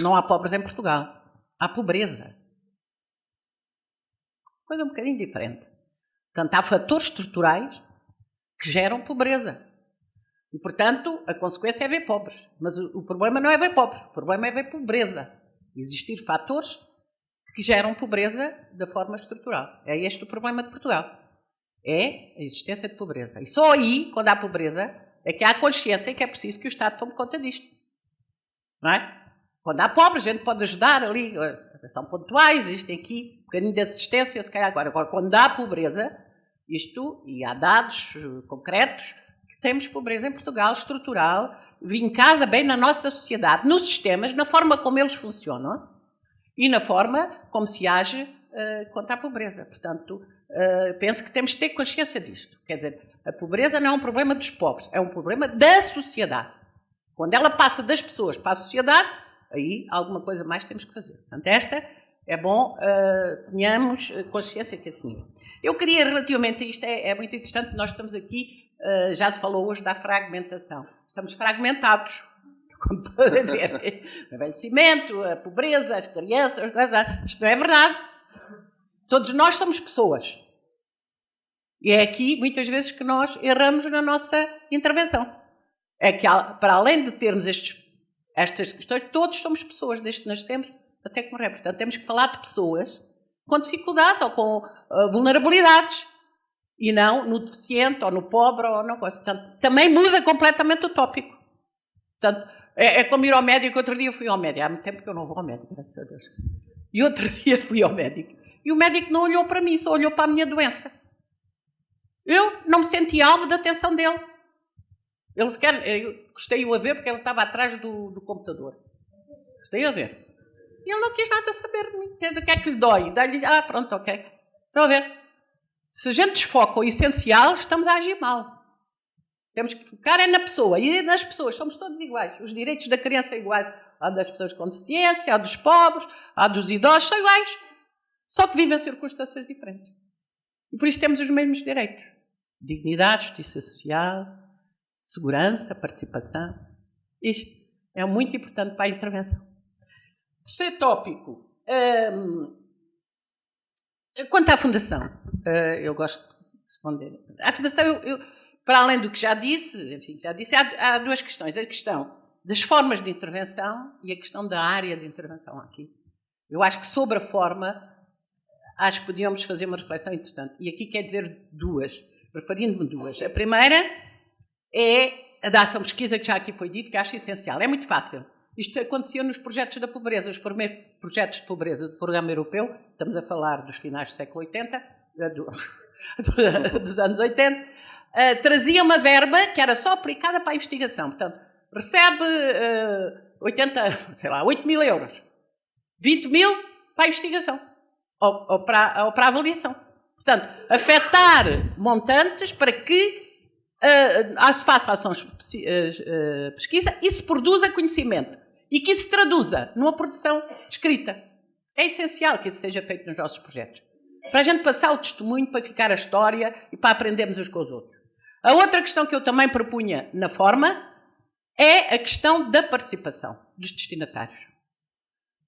S2: Não há pobres em Portugal. Há pobreza. Coisa um bocadinho diferente. Portanto, há fatores estruturais que geram pobreza. E, portanto, a consequência é ver pobres. Mas o problema não é ver pobres. O problema é ver pobreza. Existir fatores que geram pobreza da forma estrutural. É este o problema de Portugal. É a existência de pobreza. E só aí, quando há pobreza, é que há consciência que é preciso que o Estado tome conta disto. Não é? Quando há pobres, a gente pode ajudar ali. São pontuais, existem aqui um bocadinho de assistência, se calhar agora. Agora, quando há pobreza, e há dados concretos, que temos pobreza em Portugal, estrutural, vincada bem na nossa sociedade, nos sistemas, na forma como eles funcionam, e na forma como se age contra a pobreza. Portanto, penso que temos que ter consciência disto. Quer dizer, a pobreza não é um problema dos pobres, é um problema da sociedade. Quando ela passa das pessoas para a sociedade, aí alguma coisa mais temos que fazer. Portanto, esta é bom tenhamos consciência que assim é. Eu queria, relativamente a isto, é muito interessante, nós estamos aqui, já se falou hoje da fragmentação. Estamos fragmentados, como podem ver. O envelhecimento, a pobreza, as crianças, isto não é verdade. Todos nós somos pessoas. E é aqui, muitas vezes, que nós erramos na nossa intervenção. É que, para além de termos estas questões, todos somos pessoas, desde que nascemos até que morremos. Portanto, temos que falar de pessoas com dificuldades ou com vulnerabilidades e não no deficiente ou no pobre ou não coisa. Portanto, também muda completamente o tópico. Portanto, é como ir ao médico. Outro dia fui ao médico. Há muito tempo que eu não vou ao médico, graças a Deus. E outro dia fui ao médico. E o médico não olhou para mim, só olhou para a minha doença. Eu não me senti alvo da atenção dele. Ele sequer, eu gostei-o a ver porque ele estava atrás do computador. Gostei-o a ver. E ele não quis nada saber de mim. O que é que lhe dói? Dá-lhe, pronto, ok. Estão a ver? Se a gente desfoca o essencial, estamos a agir mal. Temos que focar na pessoa. E nas pessoas, somos todos iguais. Os direitos da criança são iguais. Há das pessoas com deficiência, há dos pobres, há dos idosos, são iguais. Só que vivem em circunstâncias diferentes. E por isso temos os mesmos direitos. Dignidade, justiça social, segurança, participação. Isto é muito importante para a intervenção. Terceiro tópico. Quanto à Fundação, eu gosto de responder. A Fundação, para além do que já disse, há duas questões. A questão das formas de intervenção e a questão da área de intervenção aqui. Eu acho que sobre a forma, acho que podíamos fazer uma reflexão interessante. E aqui quer dizer duas, referindo-me duas. A primeira é a da ação pesquisa, que já aqui foi dito, que acho essencial. É muito fácil. Isto acontecia nos projetos da pobreza. Os primeiros projetos de pobreza do programa europeu, estamos a falar dos finais do século 80, dos anos 80, trazia uma verba que era só aplicada para a investigação. Portanto, recebe 8 mil euros. 20 mil para a investigação. Ou para a avaliação. Portanto, afetar montantes para que se faça ações de pesquisa e se produza conhecimento. E que isso se traduza numa produção escrita. É essencial que isso seja feito nos nossos projetos. Para a gente passar o testemunho, para ficar a história e para aprendermos uns com os outros. A outra questão que eu também propunha na forma é a questão da participação dos destinatários.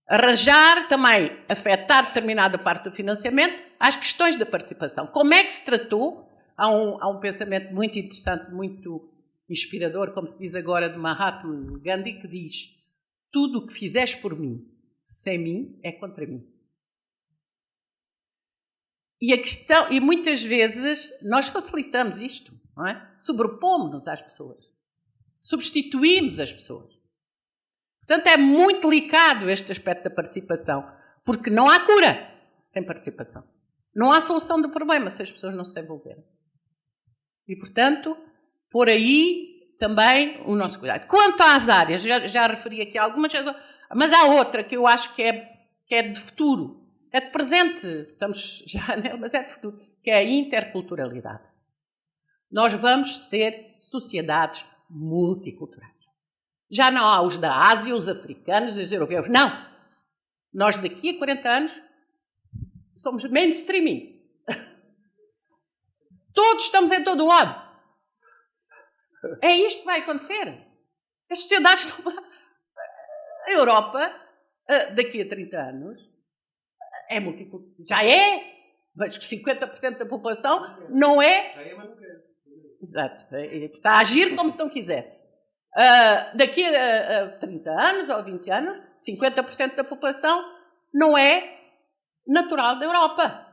S2: Arranjar também, afetar determinada parte do financiamento às questões da participação. Como é que se tratou? Há um pensamento muito interessante, muito inspirador, como se diz agora, de Mahatma Gandhi, que diz: tudo o que fizeres por mim, sem mim, é contra mim. E muitas vezes nós facilitamos isto, não é? Sobrepomos-nos às pessoas. Substituímos as pessoas. Portanto, é muito delicado este aspecto da participação, porque não há cura sem participação. Não há solução do problema se as pessoas não se envolverem. E, portanto, por aí também o nosso cuidado. Quanto às áreas, já referi aqui algumas, mas há outra que eu acho que é de futuro. É de presente, estamos já nela, mas é de futuro, que é a interculturalidade. Nós vamos ser sociedades multiculturais. Já não há os da Ásia, os africanos e os europeus. Não! Nós daqui a 40 anos somos mainstreaming. Todos estamos em todo o lado. É isto que vai acontecer. As sociedades estão... A Europa, daqui a 30 anos, é multicultural. Já é, mas que 50% da população não é... Já é, mas não quer. Exato. Está a agir como se não quisesse. Daqui a 30 anos ou 20 anos, 50% da população não é natural da Europa.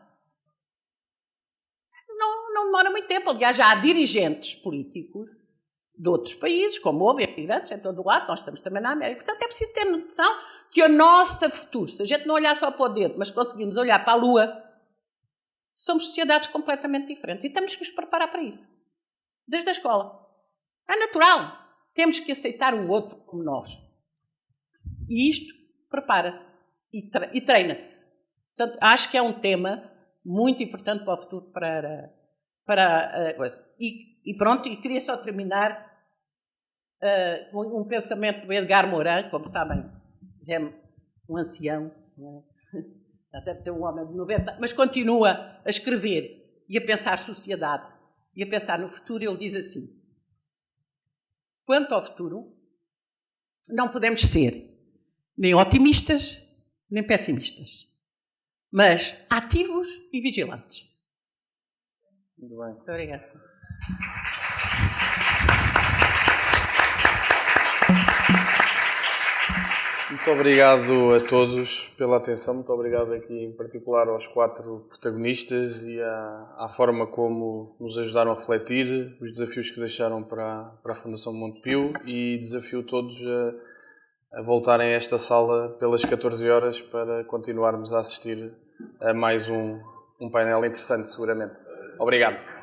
S2: Não demora muito tempo. Aliás, já há dirigentes políticos de outros países, como houve imigrantes em todo o lado, nós estamos também na América. Portanto, é preciso ter noção que o nosso futuro, se a gente não olhar só para o dedo, mas conseguimos olhar para a Lua, somos sociedades completamente diferentes. E temos que nos preparar para isso. Desde a escola. É natural. Temos que aceitar o outro como nós. E isto prepara-se. e treina-se. Portanto, acho que é um tema muito importante para o futuro, e pronto, e queria só terminar com um pensamento do Edgar Morin, como sabem, é um ancião, já deve ser um homem de 90, mas continua a escrever e a pensar sociedade e a pensar no futuro. Ele diz assim: quanto ao futuro, não podemos ser nem otimistas nem pessimistas, mas ativos e vigilantes.
S1: Muito bem.
S2: Muito obrigada.
S1: Muito obrigado a todos pela atenção, muito obrigado aqui em particular aos 4 protagonistas e à forma como nos ajudaram a refletir, os desafios que deixaram para a Fundação Montepio, e desafio todos a voltarem a esta sala pelas 14 horas para continuarmos a assistir a mais um painel interessante, seguramente. Obrigado.